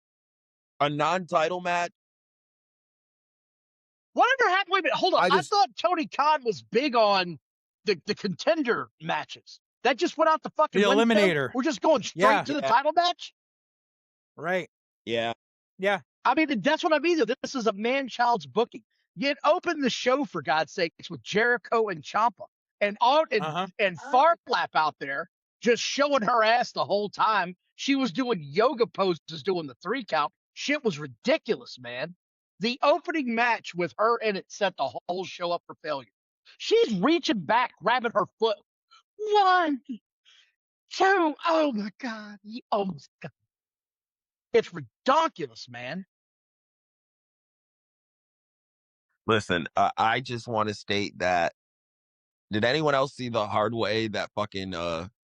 A non-title match. Whatever happened? Wait a minute. Hold on. I thought Tony Khan was big on the contender matches. That just went out the fucking The window? Eliminator. We're just going straight to the title match? Right. Yeah. Yeah. I mean, that's what I mean. This is a man-child's booking. You opened the show, for God's sakes, with Jericho and Ciampa. And Fartlap out there just showing her ass the whole time. She was doing yoga poses, doing the 3 count. Shit was ridiculous, man. The opening match with her in it set the whole show up for failure. She's reaching back, grabbing her foot. 1, 2, oh my God. He almost got it. It's ridiculous, man. Listen, I just want to state that. Did anyone else see the hard way that fucking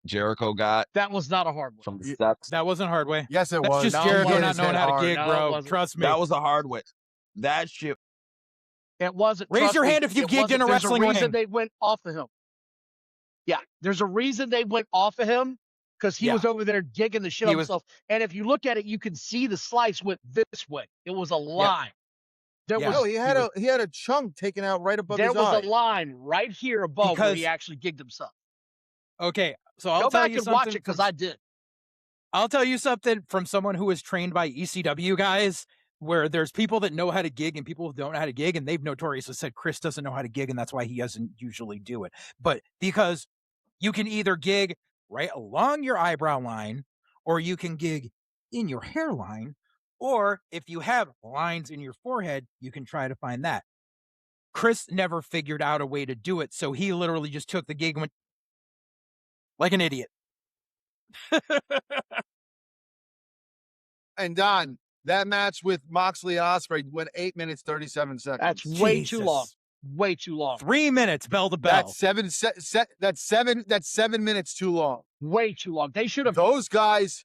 Jericho got? That was not a hard one. From the steps. That wasn't hard way. Yes, it That's was. just No, Jericho it not is knowing how to hard. gig, No, it bro. wasn't. Trust me. That was a hard way. That shit. It wasn't. Raise trust your me, hand if you it gigged in a wasn't. wrestling There's a reason ring. they went off of him. Yeah, there's a reason they went off of him, because he was over there gigging the shit out of himself. And if you look at it, you can see the slice went this way. It was a line. There was, No, he had a chunk taken out right above there his was eye. a line right here above where he actually gigged himself. Okay, so I'll Go tell back you and something. watch it, because I did. I'll tell you something from someone who was trained by ECW guys, where there's people that know how to gig and people who don't know how to gig, and they've notoriously said Chris doesn't know how to gig, and that's why he doesn't usually do it. But because you can either gig right along your eyebrow line, or you can gig in your hairline, or if you have lines in your forehead, you can try to find that. Chris never figured out a way to do it, so he literally just took the gig and went like an idiot. And Don, that match with Moxley and Ospreay went 8 minutes 37 seconds. That's way too long. Way too long. 3 minutes, bell to bell. That's 7 minutes too long. Way too long. They should have. Those guys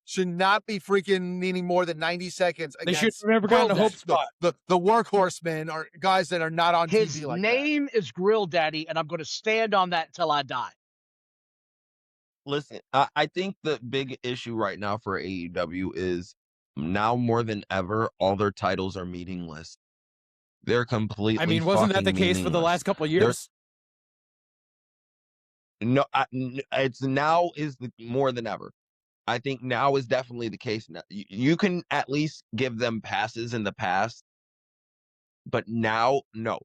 should not be freaking needing more than 90 seconds They should against have never gotten a Grill hope Daddy. spot. the workhorsemen or guys that are not on His TV like name is Grill Daddy, and I'm going to stand on that till I die. Listen, I think the big issue right now for AEW is now more than ever, all their titles are meaningless. They're completely. I mean, wasn't that the case for the meaningless. last couple of years? No, it's now is more than ever. I think now is definitely the case. Now you can at least give them passes in the past, but now no.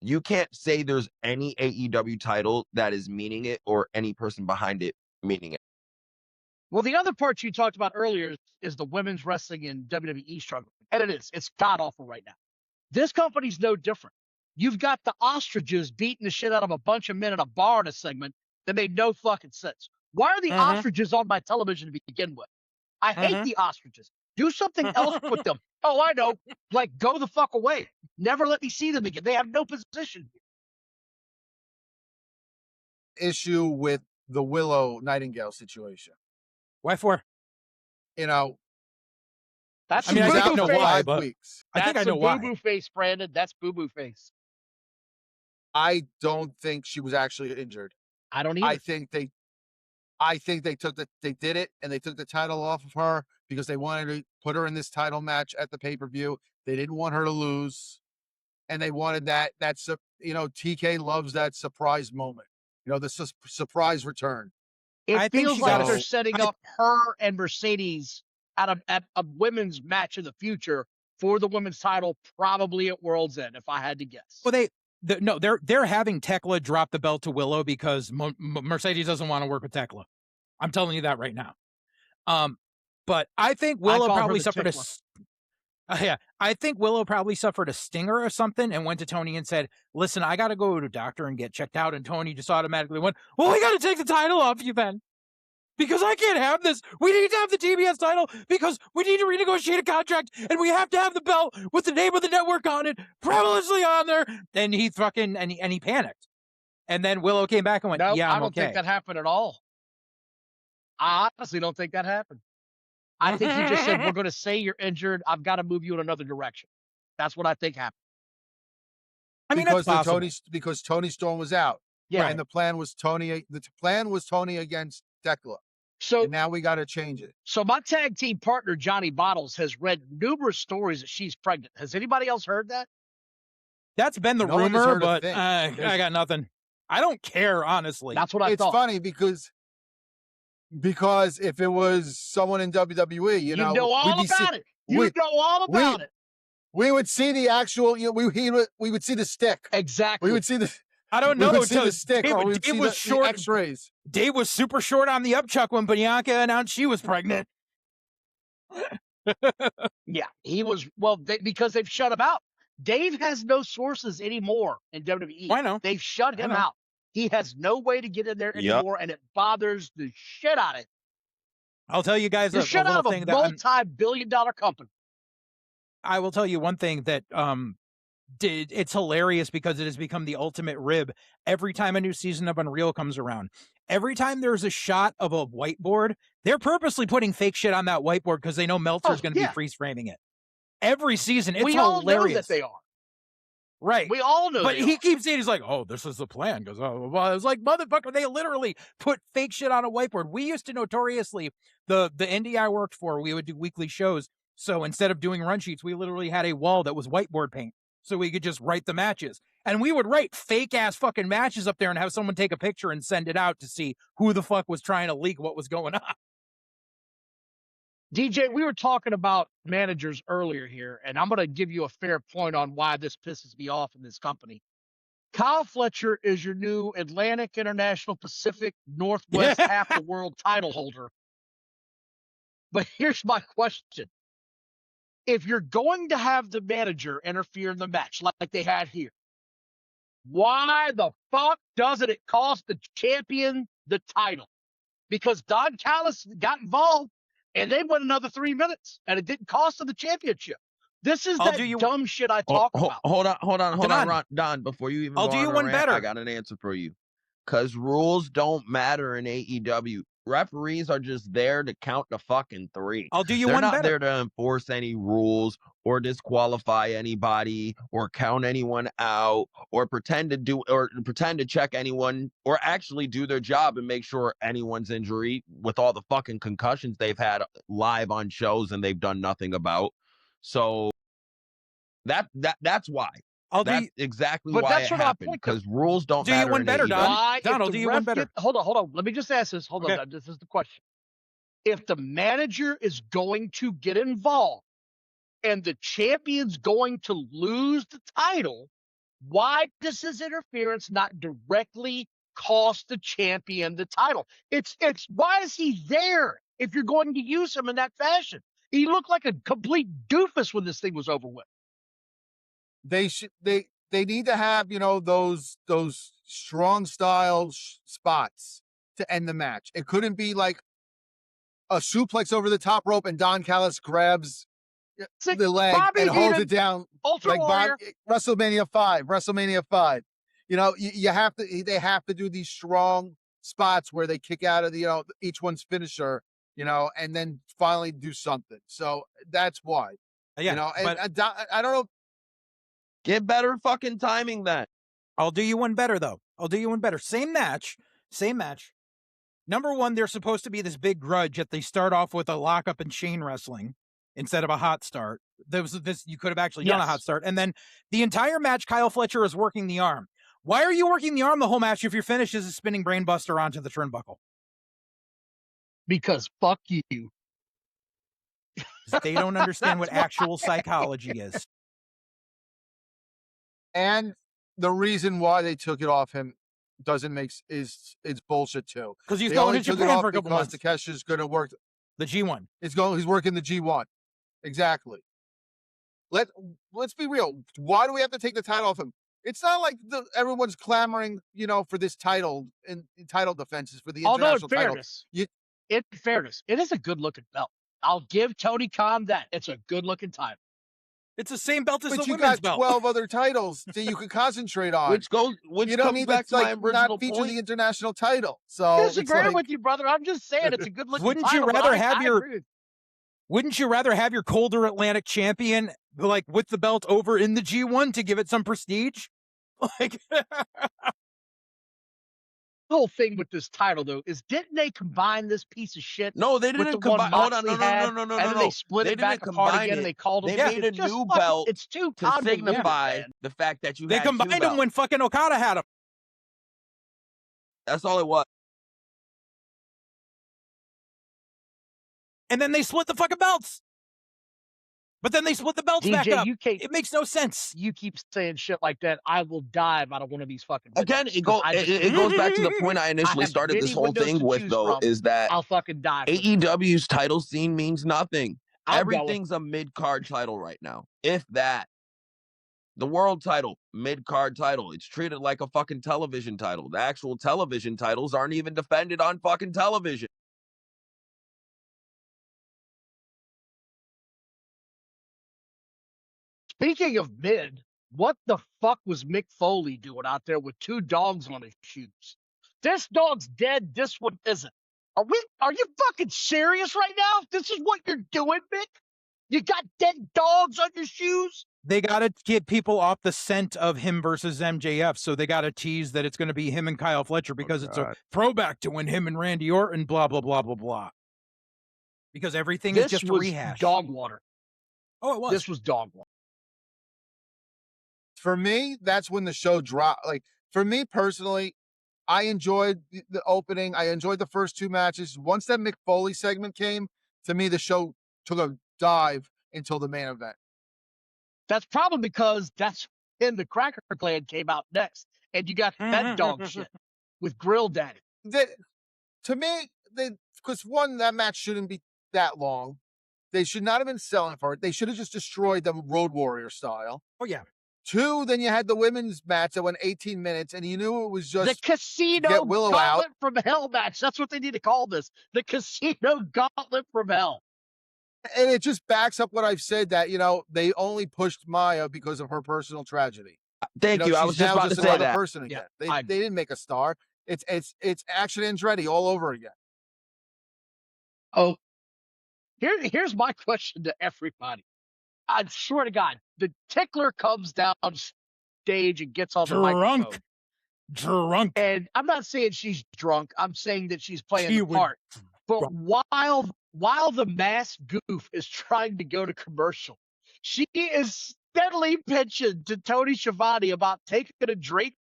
You can't say there's any AEW title that is meaning it or any person behind it meaning it. Well, the other part you talked about earlier is the women's wrestling and WWE struggle. And it is. It's god awful right now. This company's no different. You've got the ostriches beating the shit out of a bunch of men in a bar in a segment that made no fucking sense. Why are the ostriches on my television to begin with? I hate the ostriches. Do something else with them. Oh, I know. Like, go the fuck away. Never let me see them again. They have no position. issue with the Willow Nightingale situation. Why for? You know, That's I mean, I she was think I out know for why, 5 but weeks. I think I That's know a why. boo-boo face, Brandon. That's boo-boo face. I don't think she was actually injured. I don't either. I think they did it and they took the title off of her because they wanted to put her in this title match at the pay-per-view. They didn't want her to lose. And they wanted that's TK loves that surprise moment. The surprise return. It I think feels she like got they're a- setting up her and Mercedes at a women's match in the future for the women's title, probably at World's End, if I had to guess. Well, they're having Tekla drop the belt to Willow because Mercedes doesn't want to work with Tekla. I'm telling you that right now. But I think Willow probably suffered I think Willow probably suffered a stinger or something and went to Tony and said, "Listen, I got to go to a doctor and get checked out." And Tony just automatically went, "Well, we got to take the title off you then, because I can't have this. We need to have the TBS title because we need to renegotiate a contract, and we have to have the belt with the name of the network on it, prevalently on there." And he he panicked. And then Willow came back and went, No, "Yeah, I I'm don't okay." think that happened at all. I honestly don't think that happened. I think he just said, "We're going to say you're injured. I've got to move you in another direction." That's what I think happened. I mean, because that's possible. because Tony Storm was out. Yeah. And the plan was Tony against Tekla. So and now we got to change it. So my tag team partner, Johnny Bottles, has read numerous stories that she's pregnant. Has anybody else heard that? That's been the No one has rumor, heard a but thing. I got nothing. I don't care, honestly. That's what I It's thought. funny because if it was someone in WWE, You know all about it. You know all about it. We would see the actual. We would see the stick. Exactly. We would see the. I don't know. We would see the stick, or we would Dave see was the short. X-rays. Dave was super short on the upchuck when Bianca announced she was pregnant. Yeah, he was. Well, because they've shut him out. Dave has no sources anymore in WWE. I know. They've shut him out. He has no way to get in there anymore, and it bothers the shit out of him. I'll tell you guys You're shut out of a multi-billion-dollar company. I will tell you one thing that it's hilarious because it has become the ultimate rib every time a new season of Unreal comes around. Every time there's a shot of a whiteboard, they're purposely putting fake shit on that whiteboard because they know Meltzer's going to be freeze framing it. Every season, it's we hilarious. all know that they are. Right. We all know. But he keeps saying, he's like, "Oh, this is the plan." Because well, it's like, motherfucker, they literally put fake shit on a whiteboard. We used to notoriously, the indie I worked for, we would do weekly shows. So instead of doing run sheets, we literally had a wall that was whiteboard paint. So we could just write the matches. And we would write fake ass fucking matches up there and have someone take a picture and send it out to see who the fuck was trying to leak what was going on. DJ, we were talking about managers earlier here, and I'm going to give you a fair point on why this pisses me off in this company. Kyle Fletcher is your new Atlantic, International, Pacific, Northwest, half the world title holder. But here's my question. If you're going to have the manager interfere in the match like they had here, why the fuck doesn't it cost the champion the title? Because Don Callis got involved and they went another 3 minutes and it didn't cost them the championship. This is dumb shit I talk about. Hold on, Don, before you even I'll do you one better. I got an answer for you. Because rules don't matter in AEW. referees are just there to count the fucking 3. I'll do you They're one not better. there to enforce any rules or disqualify anybody or count anyone out or pretend to check anyone or actually do their job and make sure anyone's injury with all the fucking concussions they've had live on shows and they've done nothing about. So that's why. That's exactly But why that's it sort of my happened, point, though. because rules don't Do you matter one in better, AEW. Don? Why, Don, if I'll the do you ref one better. hold on. Let me just ask this. Hold Okay. on. This is the question. If the manager is going to get involved and the champion's going to lose the title, why does his interference not directly cost the champion the title? It's why is he there if you're going to use him in that fashion? He looked like a complete doofus when this thing was over with. They need to have, you know, those strong style spots to end the match. It couldn't be like a suplex over the top rope and Don Callis grabs the leg Bobby and holds Heenan, it down Ultra like Warrior. WrestleMania 5. You know, you have to. They have to do these strong spots where they kick out of the, you know, each one's finisher, you know, and then finally do something. So that's why. Yeah, you know, and but I don't know. Get better fucking timing then. I'll do you one better, though. I'll do you one better. Same match. Number one, there's supposed to be this big grudge that they start off with a lockup and chain wrestling instead of a hot start. You could have actually done a hot start. And then the entire match, Kyle Fletcher is working the arm. Why are you working the arm the whole match if your finish is a spinning brainbuster onto the turnbuckle? Because fuck you. They don't understand what actual psychology is. And the reason why they took it off him doesn't make it's bullshit too. Because he's They going only to took it Japan off for a couple because months. Takeshi's going to work The G1. He's working the G1. Exactly. Let's be real. Why do we have to take the title off him? It's not like everyone's clamoring, you know, for this title and title defenses for the international title. In fairness, it is a good looking belt. I'll give Tony Khan that. It's a good looking title. It's the same belt as the But you women's got belt. 12 other titles that you can concentrate on. Which you don't comes need back to to my like original not feature point. the international title. So I it's disagree like, with you, brother. I'm just saying it's a good looking Wouldn't title. you rather I have your agree with you. Wouldn't you rather have your colder Atlantic champion like with the belt over in the G1 to give it some prestige? Like The whole thing with this title, though, is didn't they combine this piece of shit? No, they with didn't the one combine. Hold on, Moxley no, had, no, and then they split They it back didn't apart combine again, it. and they called They them. made a It's just new fucking- belt It's too to convoluted, signify man. the fact that you they had two combined them belts. when fucking Okada had them. That's all it was. And then they split the fucking belts. But then they split the belts back DJ, up. you can't. It makes no sense. You keep saying shit like that. I will dive out of one of these fucking. Again, windows, it goes back to the point I initially have started this many whole windows thing to with, choose though, from. is that I'll fucking die. AEW's title scene means nothing. I'm going. Everything's a mid-card title right now, if that. The world title, mid-card title. It's treated like a fucking television title. The actual television titles aren't even defended on fucking television. Speaking of mid, what the fuck was Mick Foley doing out there with two dogs on his shoes? This dog's dead. This one isn't. Are you fucking serious right now? This is what you're doing, Mick? You got dead dogs on your shoes? They got to get people off the scent of him versus MJF. So they got to tease that it's going to be him and Kyle Fletcher because it's a throwback to when him and Randy Orton, blah, blah, blah, blah, blah. Because everything is just a rehash. Dog water. Oh, it was. This was dog water. for me, that's when the show dropped. Like, for me personally, I enjoyed the opening. I enjoyed the first two matches. Once that Mick Foley segment came, to me, the show took a dive until the main event. That's probably because that's when the Cracker Clan came out next, and you got that dog shit with Grill Daddy. To me, because one, that match shouldn't be that long. They should not have been selling for it. They should have just destroyed them Road Warrior style. Oh, yeah. Two, then you had the women's match that went 18 minutes, and you knew it was just the Casino get Willow Gauntlet out. from Hell match. That's what they need to call this. The Casino Gauntlet from Hell. And it just backs up what I've said, that, you know, they only pushed Maya because of her personal tragedy. Thank you. I was just about to say that. Person again. They didn't make a star. It's Action Andretti all over again. Oh, here's my question to everybody. I swear to God, the tickler comes down stage and gets on the microphone. Drunk. And I'm not saying she's drunk. I'm saying that she's playing She the would part. But drunk. while the mass goof is trying to go to commercial, she is steadily pitching to Tony Schiavone about taking a drink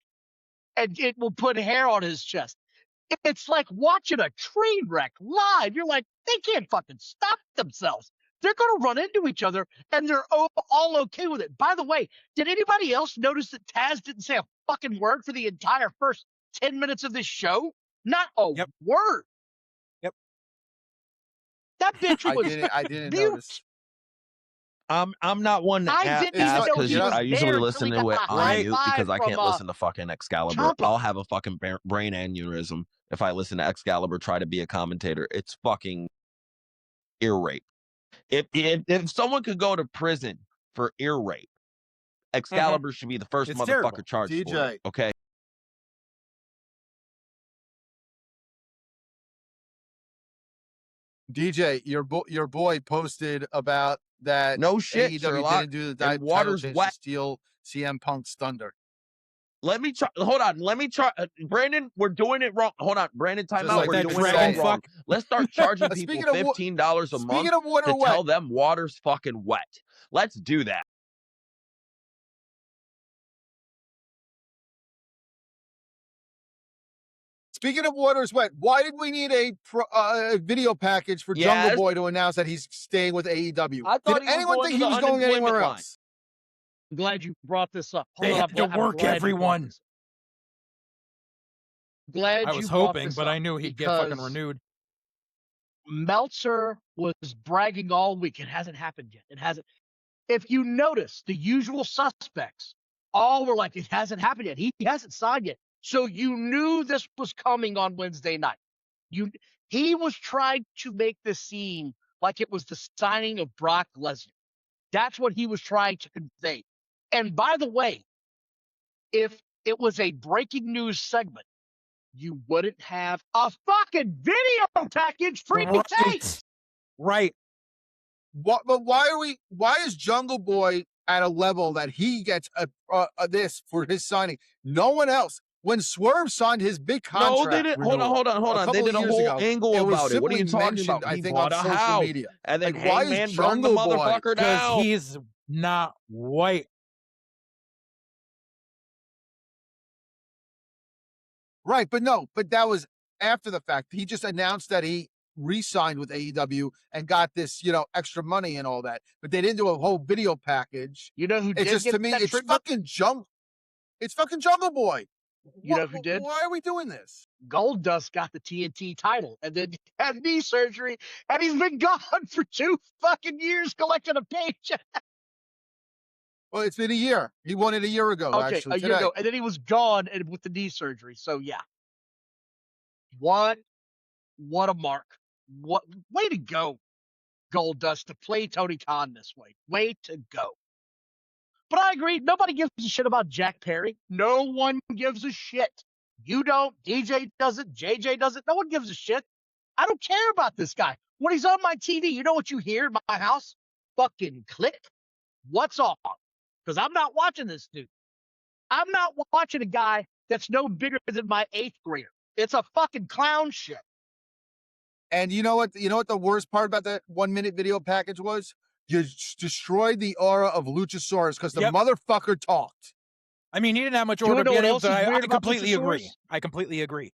and it will put hair on his chest. It's like watching a train wreck live. You're like, they can't fucking stop themselves. They're going to run into each other, and they're all okay with it. By the way, did anybody else notice that Taz didn't say a fucking word for the entire first 10 minutes of this show? Not a Yep. word. Yep. That bitch was I didn't mute. notice. I'm not one to I didn't even ask know because he was I usually there listen until to he it got a on high mute because five I from can't listen to fucking Excalibur. Ciampa. I'll have a fucking brain aneurysm if I listen to Excalibur try to be a commentator. It's fucking ear rape. If someone could go to prison for ear rape, Excalibur should be the first It's motherfucker terrible. charged for DJ. it. Okay. DJ, your boy posted about that No shit, AEW Sherlock. didn't do the And title water's change wet. to steal CM Punk's thunder. Let me try. Hold on. Let me try. Brandon, we're doing it wrong. Hold on, Brandon. Time Just out. like we're that doing it all dragon wrong. fuck. Let's start charging people Speaking of $15 a month Speaking of water to wet, tell them water's fucking wet. Let's do that. speaking of water's wet, why did we need a video package for Yes. Jungle Boy to announce that he's staying with AEW? I thought Did he was anyone going think to he the was going unemployment anywhere line. else? I'm glad you brought this up. They Hold on, had to I'm work glad you brought everyone. this up. Glad I you was brought hoping, this but up I knew he'd get fucking because renewed. Meltzer was bragging all week. It hasn't happened yet. It hasn't. If you notice, the usual suspects all were like, it hasn't happened yet. He hasn't signed yet. So you knew this was coming on Wednesday night. He was trying to make this seem like it was the signing of Brock Lesnar. That's what he was trying to convey. And by the way, if it was a breaking news segment, you wouldn't have a fucking video package pre-taped. Right. But why is Jungle Boy at a level that he gets this for his signing? No one else. When Swerve signed his big contract, No, they didn't. Hold renewal on. They couple did of a years whole ago, angle it was about it. What are you simply talking mentioned, about? I He think, on bought a social house, media. and then Like, why is Hangman burned the Jungle Boy? motherfucker Because down. he's not white. Right, but that was after the fact. He just announced that he re-signed with AEW and got this, extra money and all that. But they didn't do a whole video package. You know who It's did just, get to me, that it's treatment? It's fucking Jungle Boy. You know who did? Why are we doing this? Goldust got the TNT title and then had knee surgery, and he's been gone for 2 fucking years collecting a paycheck. Well, it's been a year. He won it a year ago, Okay, actually, a year today. ago, and then he was gone and with the knee surgery. So yeah, what a mark! What way to go, Goldust, to play Tony Khan this way. Way to go. But I agree. Nobody gives a shit about Jack Perry. No one gives a shit. You don't. DJ doesn't. JJ doesn't. No one gives a shit. I don't care about this guy. When he's on my TV, you know what you hear in my house? Fucking click. What's on? Because I'm not watching this dude. I'm not watching a guy that's no bigger than my 8th grader. It's a fucking clown shit. And you know what? You know what the worst part about that 1-minute video package was? You destroyed the aura of Luchasaurus because the motherfucker talked. I mean, he didn't have much You order know to what begin else with, is but weird I about completely agree. Luchasaurus? I completely agree.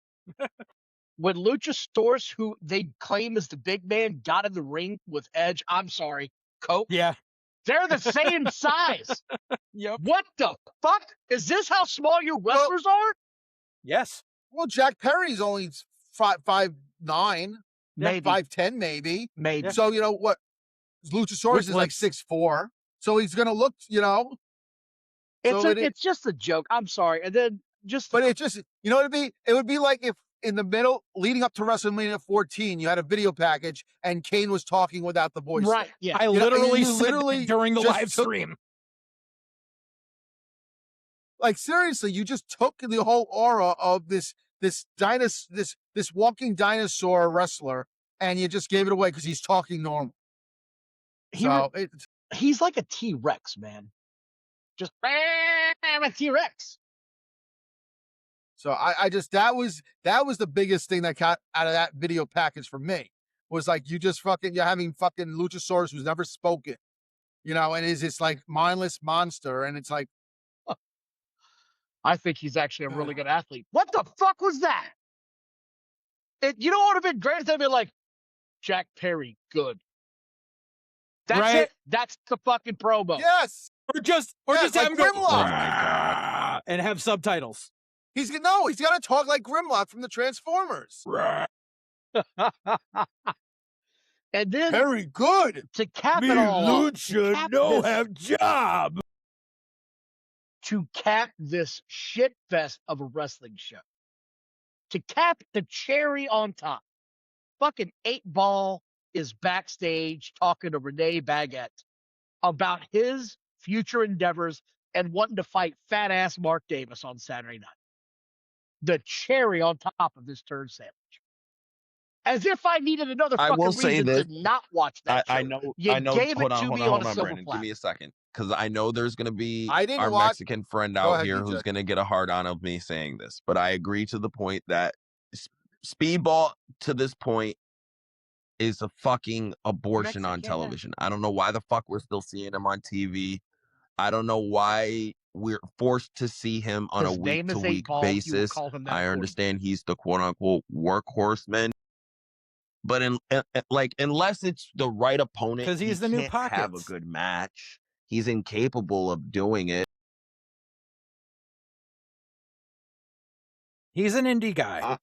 When Luchasaurus, who they claim is the big man, got in the ring with Edge, I'm sorry, Coke. Yeah. They're the same size. Yep. What the fuck? Is this how small your wrestlers are? Yes. Well, Jack Perry's only 5'9", Maybe. 5'10", maybe. Maybe. So you know what? Luchasaurus is like 6'4", so he's gonna look, It's just a joke. I'm sorry. And then But it just, you know what it'd be? It would be like if in the middle, leading up to WrestleMania 14, you had a video package and Kane was talking without the voice. right. Yeah. I You know, literally you said literally that during the just live took- stream. Like seriously, you just took the whole aura of this walking dinosaur wrestler and you just gave it away because he's talking normal. He's like a T-Rex, man. Just a T-Rex. So I just that was the biggest thing that got out of that video package for me was like you're having fucking Luchasaurus who's never spoken, and is this like mindless monster, and it's like I think he's actually a really good athlete. What the fuck was that? You know what would have been great if they'd be like, Jack Perry, good. That's it. That's the fucking promo. Yes. Or just have like him go, Grimlock. oh my God, and have subtitles. He's got to talk like Grimlock from the Transformers. And then very good to cap it all off, have job. To cap this shit fest of a wrestling show. To cap the cherry on top. Fucking 8-Ball is backstage talking to Renee Baguette about his future endeavors and wanting to fight fat ass Mark Davis on Saturday night. The cherry on top of this turd sandwich. As if I needed another fucking reason to not watch that show. I know. Gave hold it on, to hold me on, on hold a on, silver Brandon. platter. Give me a second, because I know there's gonna be our watch- Mexican friend Go out ahead, here DJ. who's gonna get a hard on of me saying this, but I agree to the point that Speedball to this point is a fucking abortion on television. I don't know why the fuck we're still seeing him on TV. I don't know why we're forced to see him on a His name is week-to-week 8-Ball. You will basis. call him that I accordingly. understand he's the quote-unquote workhorseman. But unless it's the right opponent, 'Cause he's he the new can't have a Pockets. good match. He's incapable of doing it. He's an indie guy.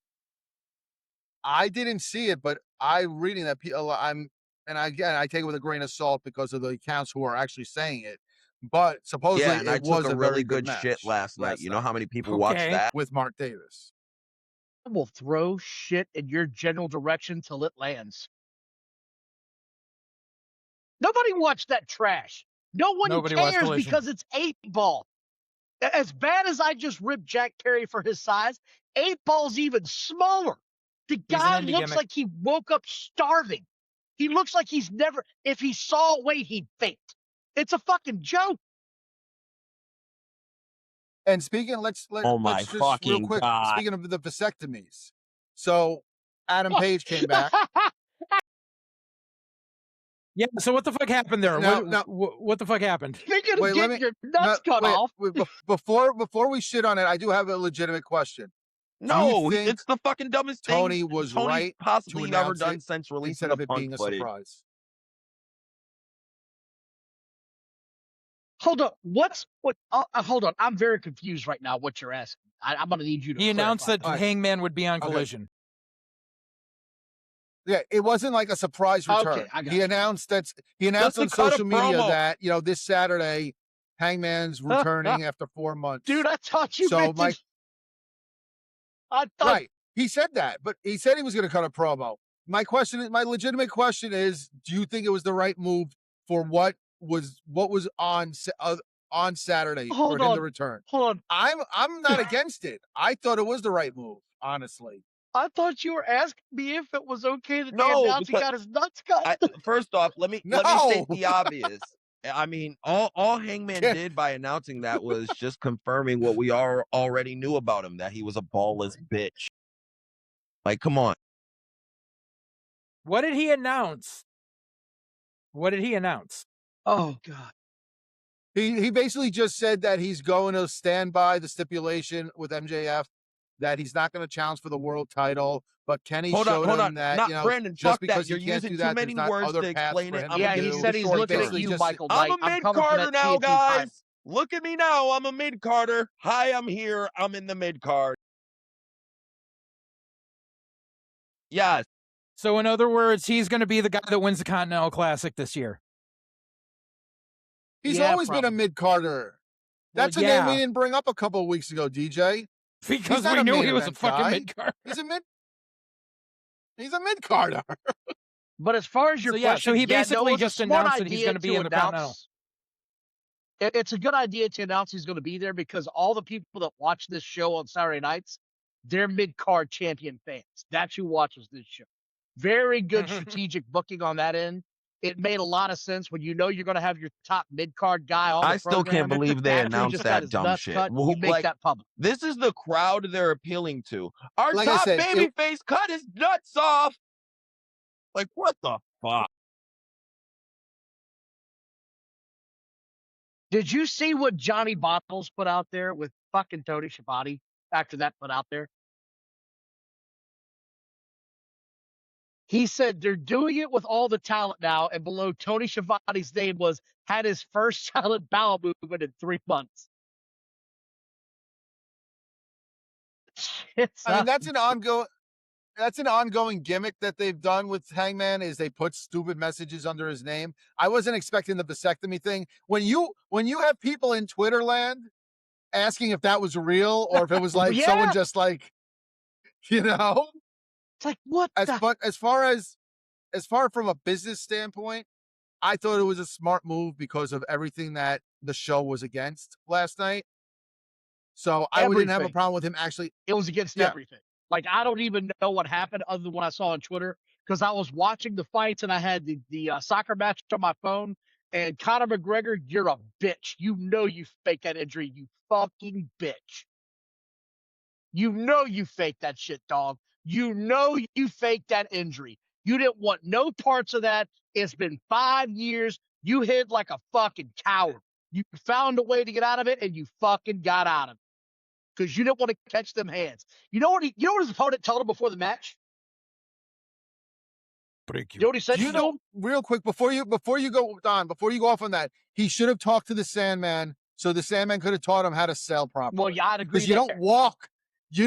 I didn't see it, but I'm reading that I take it with a grain of salt because of the accounts who are actually saying it. But supposedly Yeah, and I it was took a a really very good match shit last night. You know how many people watched Okay. that? with Mark Davis. I will throw shit in your general direction till it lands. Nobody watched that trash. No one Nobody watched cares Collision. because it's 8-Ball. As bad as I just ripped Jack Perry for his size, 8-Ball's even smaller. The guy an indie looks gimmick. like he woke up starving. He looks like he's never, if he saw weight, he'd faint. It's a fucking joke. And speaking, let's Oh my just real fucking quick. God. Speaking of the vasectomies, so Adam Page came back. Yeah. So what the fuck happened there? No. What the fuck happened? Speaking of Wait, let getting me- your nuts cut off. Before we shit on it, I do have a legitimate question. No, think it's the fucking dumbest thing Tony was right possibly to ever announce done it since releasing instead the of it punk being a footage. surprise? Hold on. Hold on. I'm very confused right now what you're asking. I'm going to need you to He announced clarify. that All right. Hangman would be on Okay. Collision. Yeah, it wasn't like a surprise return. Okay, I got He you. announced Just on to cut a social media promo. that this Saturday, Hangman's returning after 4 months. Dude, I thought you So meant I thought right, he said that, but he said he was going to cut a promo. My legitimate question is: do you think it was the right move for what was on Saturday Hold for him on. to return? Hold on. I'm not against it. I thought it was the right move, honestly. I thought you were asking me if it was okay that they No, announced he because got his nuts cut. First off, let me No. state the obvious. I mean, all Hangman Yeah. did by announcing that was just confirming what we already knew about him, that he was a ballless bitch. Like, come on. What did he announce? Oh God. He basically just said that he's going to stand by the stipulation with MJF that he's not going to challenge for the world title. But Kenny Hold showed on. him that Not Brandon. just Fuck because that. You're he can't using do too that, many there's not words other to paths explain for it. him I'm to Yeah, gonna he give do. you said the he's short looking term. at you, just- Michael I'm Knight. a mid coming for Carter that now, TNT title. guys. Look at me now. I'm a mid Carter. Hi, I'm here. I'm in the mid card. Yes. So in other words, he's going to be the guy that wins the Continental Classic this year. He's Yeah, always been a probably. mid-carder. That's Well, a name we yeah. didn't bring up a couple of weeks ago, DJ. Because not we a knew main he was a event fucking guy. mid-card. He's a mid-carder. But as far as your So, yeah, question, so he no, basically it's a just smart announced that he's idea gonna be in the Continental. It's a good idea to announce he's going to be there because all the people that watch this show on Saturday nights, they're mid-card champion fans. That's who watches this show. Very good strategic booking on that end. It made a lot of sense when you know you're going to have your top mid-card guy on the I still can't program. believe they After he announced just got that his dumb nuts shit. cut, you make Like, that public. this is the crowd they're appealing to. Our Like I top said, babyface cut his nuts off. Like, what the fuck? Did you see what Johnny Bottles put out there with fucking Tony Schiavone after that put out there? He said they're doing it with all the talent now, and below Tony Schiavone's name was had his first silent bowel movement in 3 months. It's I mean, that's an ongoing gimmick that they've done with Hangman is they put stupid messages under his name. I wasn't expecting the vasectomy thing. When you have people in Twitter land asking if that was real or if it was like someone Yeah. just like, you know, It's like, what the? as far from a business standpoint, I thought it was a smart move because of everything that the show was against last night. So I didn't have a Everything. problem with him actually. It was against Yeah. everything. Like, I don't even know what happened other than what I saw on Twitter because I was watching the fights and I had the soccer match on my phone. And Conor McGregor, you're a bitch. You know you faked that injury, you fucking bitch. You know you faked that shit, dog. You know you faked that injury. You didn't want no parts of that. It's been 5 years. You hid like a fucking coward. You found a way to get out of it, and you fucking got out of it because you didn't want to catch them hands. You know what his opponent told him before the match? Break You know what he said You to know, him? real quick before you go Don, before you go off on that, he should have talked to the Sandman so the Sandman could have taught him how to sell properly. Well, yeah, I'd agree. Because you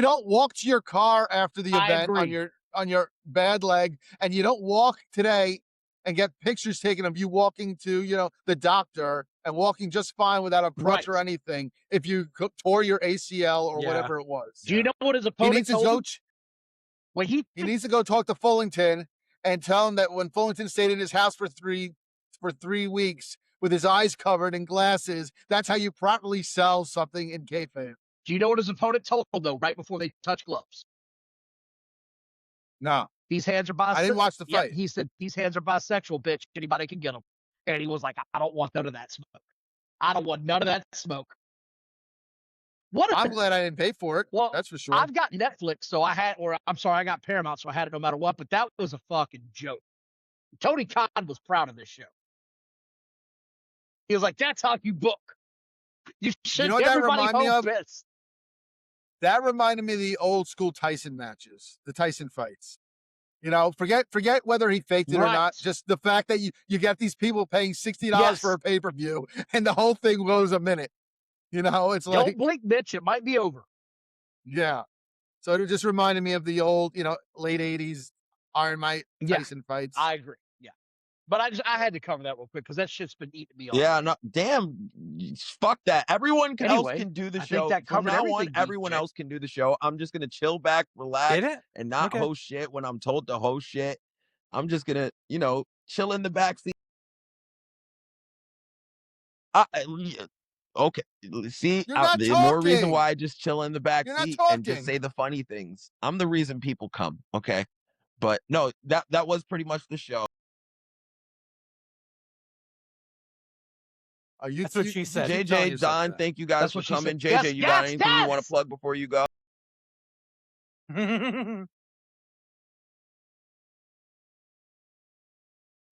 don't walk to your car after the I event agree. on your bad leg, and you don't walk today and get pictures taken of you walking to the doctor and walking just fine without a crutch or Right. anything if you tore your ACL or Yeah. whatever it was. Do you know what his He opponent needs to told go. him? Well, He needs to go talk to Fullington and tell him that when Fullington stayed in his house for 3 weeks with his eyes covered in glasses, that's how you properly sell something in kayfabe. Do you know what his opponent told him, though, right before they touch gloves? No, These hands are bisexual. I didn't watch the Yeah, fight. he said, these hands are bisexual, bitch. Anybody can get them. And he was like, I don't want none of that smoke. I don't want none of that smoke. I'm glad I didn't pay for it. Well, That's for sure. I've got Netflix, so I got Paramount, so I had it no matter what, but that was a fucking joke. Tony Khan was proud of this show. He was like, that's how you book. You should know what that everybody reminded me home of? best. That reminded me of the old school Tyson matches, the Tyson fights. Forget whether he faked it or not. Just the fact that you get these people paying $60 for a pay-per-view and the whole thing goes a minute. It's like, don't blink, bitch. It might be over. Yeah. So it just reminded me of the old, late 80s Iron Mike Tyson fights. I agree. Yeah. But I had to cover that real quick because that shit's been eating me off. Yeah, no, damn, fuck that. Everyone else can do the show. That From covered now everything. on, everyone else can do the show. I'm just gonna chill back, relax, and not host shit when I'm told to host shit. I'm just gonna, chill in the backseat. Okay. See, the more reason why I just chill in the back seat and just say the funny things. I'm the reason people come. Okay. But no, that was pretty much the show. That's what she said. JJ, Don, thank you guys for coming. JJ, you got anything you want to plug before you go?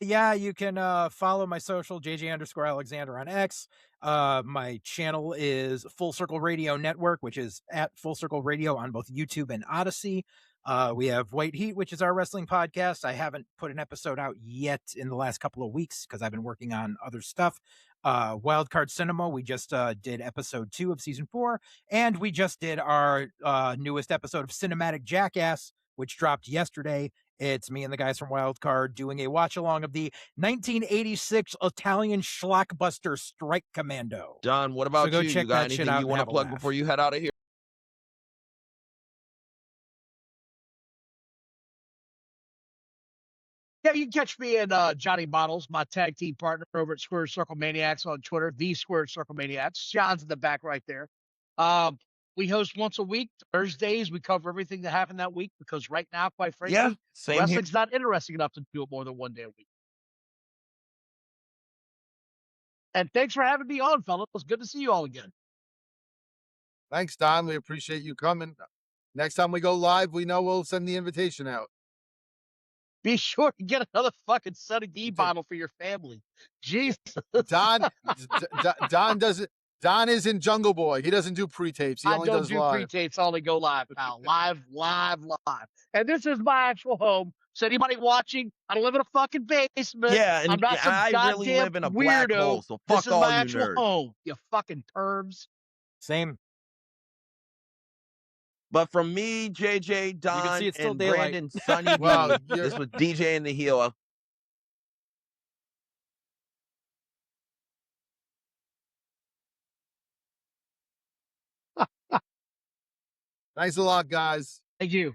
Yeah, you can follow my social, JJ_Alexander on X. My channel is Full Circle Radio Network, which is at Full Circle Radio on both YouTube and Odyssey. We have White Heat, which is our wrestling podcast. I haven't put an episode out yet in the last couple of weeks because I've been working on other stuff. Wildcard Cinema, we just did episode 2 of season 4, and we just did our newest episode of Cinematic Jackass, which dropped yesterday. It's me and the guys from Wildcard doing a watch along of the 1986 Italian schlockbuster Strike Commando. John, what about you? You got anything you want to plug before you head out of here? Yeah, you can catch me and Johnny Bottles, my tag team partner over at Squared Circle Maniacs on Twitter, the Squared Circle Maniacs. John's in the back right there. We host once a week. Thursdays, we cover everything that happened that week because right now, quite Yeah, frankly, same here. wrestling's not interesting enough to do it more than one day a week. And thanks for having me on, fellas. It's good to see you all again. Thanks, Don. We appreciate you coming. Next time we go live, we know we'll send the invitation out. Be sure to get another fucking Sunny D bottle for your family. Jesus. Don doesn't. Don is in Jungle Boy. He doesn't do pre-tapes. He I only don't does do live. pre-tapes. I only go live, pal. Live. And this is my actual home. So anybody watching, I don't live in a fucking basement. Yeah, and I'm not some I goddamn really live in a black weirdo. hole, so This fuck is all my you actual nerds. home, you fucking terms. Same. But from me, JJ, can Don, see it's still and daylight. Brandon, Sunny Well, D, this was DJ and the Healer. Thanks a lot, guys. Thank you.